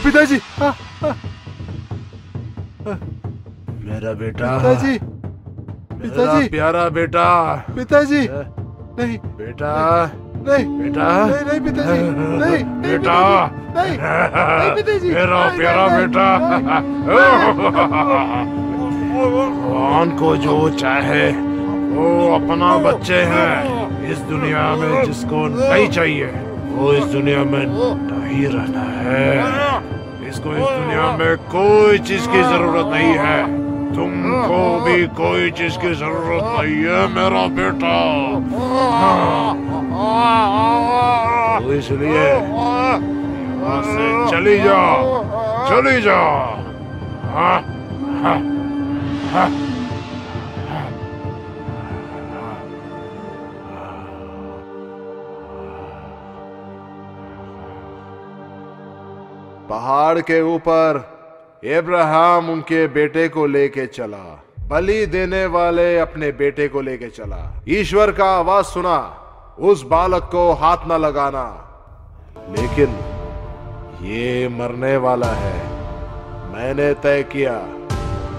पिताजी, मेरा बेटा, पिताजी, मेरा पिताजी, प्यारा बेटा, पिताजी, नहीं, बेटा, नहीं, बेटा, नहीं, नहीं पिताजी, नहीं, बेटा, नहीं, नहीं पिताजी, मेरा नहीं, प्यारा नहीं, बेटा। भगवान को जो चाहे वो अपना बच्चे हैं। इस दुनिया में जिसको नहीं चाहिए वो इस दुनिया में नहीं रहना है। इसको इस दुनिया में कोई चीज की जरूरत नहीं है। तुमको भी कोई चीज की जरूरत नहीं है मेरा बेटा। तो इसलिए यहाँ से चली जाओ, चली जाओ। हाँ, हाँ, हाँ। पहाड़ के ऊपर अब्राहम उनके बेटे को लेके चला, बलि देने वाले अपने बेटे को लेके चला। ईश्वर का आवाज सुना, उस बालक को हाथ न लगाना, लेकिन ये मरने वाला है। मैंने तय किया,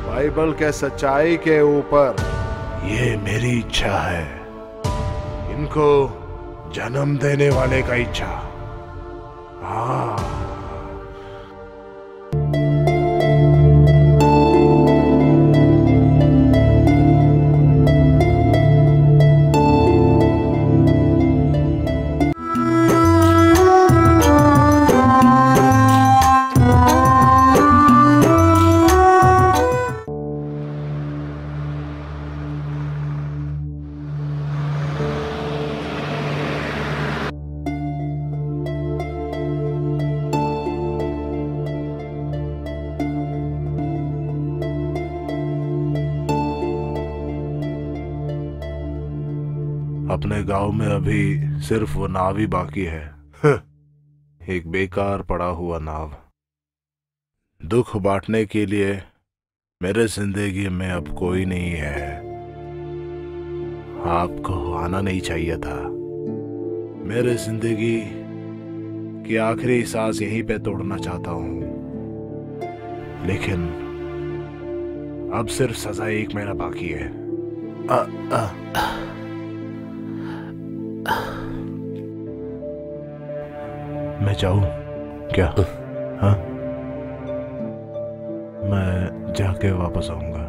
बाइबल के सच्चाई के ऊपर ये मेरी इच्छा है। इनको जन्म देने वाले का इच्छा। हाँ, अपने गांव में अभी सिर्फ वो नाव ही बाकी है। एक बेकार पड़ा हुआ नाव। दुख बांटने के लिए मेरे जिंदगी में अब कोई नहीं है। आपको आना नहीं चाहिए था। मेरे जिंदगी की आखिरी सांस यहीं पे तोड़ना चाहता हूं, लेकिन अब सिर्फ सजा 1 महीना बाकी है। मैं जाऊं क्या? हाँ, मैं जाके वापस आऊंगा।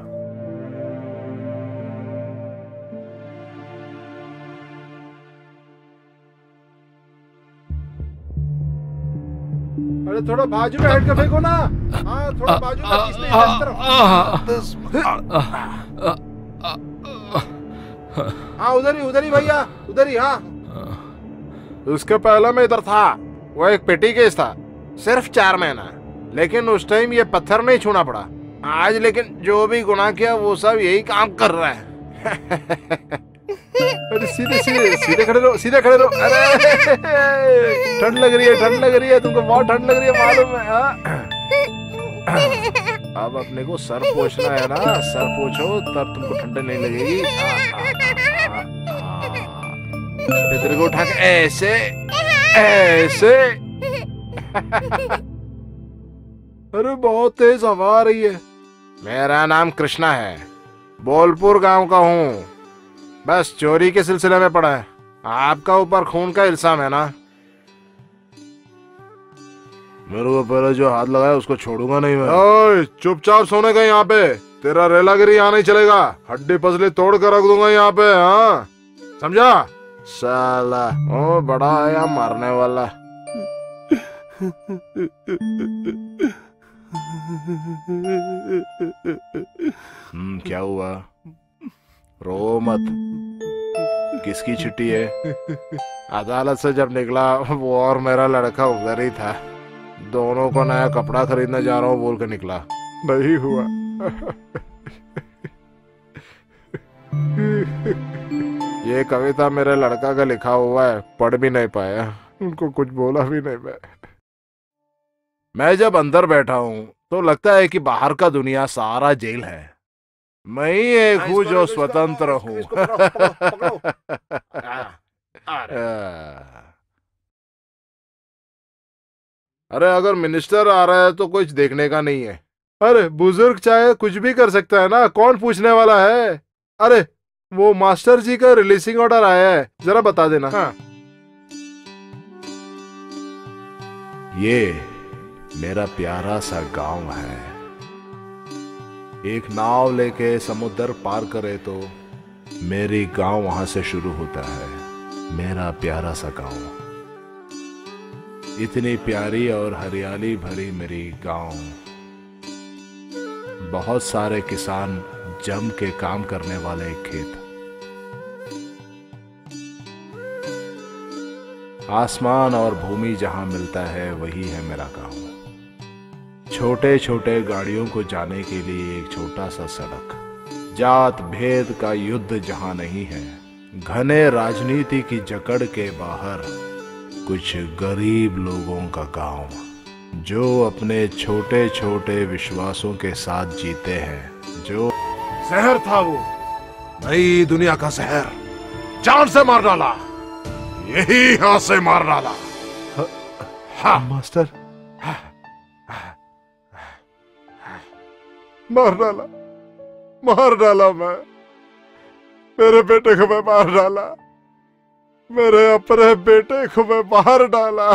अरे थोड़ा बाजू में हट के फेंको ना। हाँ, थोड़ा बाजू में इसलिए इस तरफ। हाँ, उधर ही भैया, उधर ही। हाँ, उसके पहले मैं इधर था। वो एक पेटी केस था, सिर्फ 4 महीना, लेकिन उस टाइम ये पत्थर नहीं छूना पड़ा। आज लेकिन जो भी गुनाह किया वो सब यही काम कर रहा है। अरे सीधे खड़े रहो। अरे ठंड लग रही है तुमको, बहुत ठंड लग रही है मालूम है। अब अपने को सर पोंछना है ना, सर पोंछो तब तुमको ठंड नहीं लगेगी। तेरे को उठा के ऐसे। अरे बहुत तेज हवा आ रही है। मेरा नाम कृष्णा है, बोलपुर गांव का हूँ। बस चोरी के सिलसिले में पड़ा है। आपका ऊपर खून का इल्जाम है ना? मेरे को पहले जो हाथ लगाया उसको छोड़ूंगा नहीं मैं। ओए, चुपचाप सोने का यहाँ पे। तेरा रेलागिरी यहाँ नहीं चलेगा। हड्डी पसली तोड़ कर रख दूंगा यहाँ पे। हाँ, समझा? साला ओ बड़ा आया मारने वाला। क्या हुआ? रो मत। किसकी छुट्टी है? अदालत से जब निकला वो और मेरा लड़का उधर ही था। दोनों को नया कपड़ा खरीदने जा रहा हूँ बोल के निकला, नहीं हुआ। ये कविता मेरे लड़का का लिखा हुआ है, पढ़ भी नहीं पाया, उनको कुछ बोला भी नहीं। मैं जब अंदर बैठा हूँ तो लगता है कि बाहर का दुनिया सारा जेल है। मैं ही एक हूँ जो स्वतंत्र हूँ। अरे अगर मिनिस्टर आ रहा है तो कुछ देखने का नहीं है। अरे बुजुर्ग चाहे कुछ भी कर सकता है ना, कौन पूछने वाला है? अरे वो मास्टर जी का रिलीजिंग ऑर्डर आया है, जरा बता देना। हाँ। ये मेरा प्यारा सा गांव है। एक नाव लेके समुद्र पार करे तो मेरी गांव वहां से शुरू होता है। मेरा प्यारा सा गांव, इतनी प्यारी और हरियाली भरी मेरी गांव। बहुत सारे किसान जम के काम करने वाले खेत। आसमान और भूमि जहां मिलता है वही है मेरा गांव। छोटे छोटे गाड़ियों को जाने के लिए एक छोटा सा सड़क। जात भेद का युद्ध जहां नहीं है। घने राजनीति की जकड़ के बाहर कुछ गरीब लोगों का गांव, जो अपने छोटे छोटे विश्वासों के साथ जीते हैं। जो जहर था वो, नई दुनिया का जहर, जान से मार डाला, यही हाथ से मार डाला। हाँ मास्टर, मार डाला मैं। मेरे बेटे को मैं मार डाला, मेरे अपने बेटे को मैं मार डाला।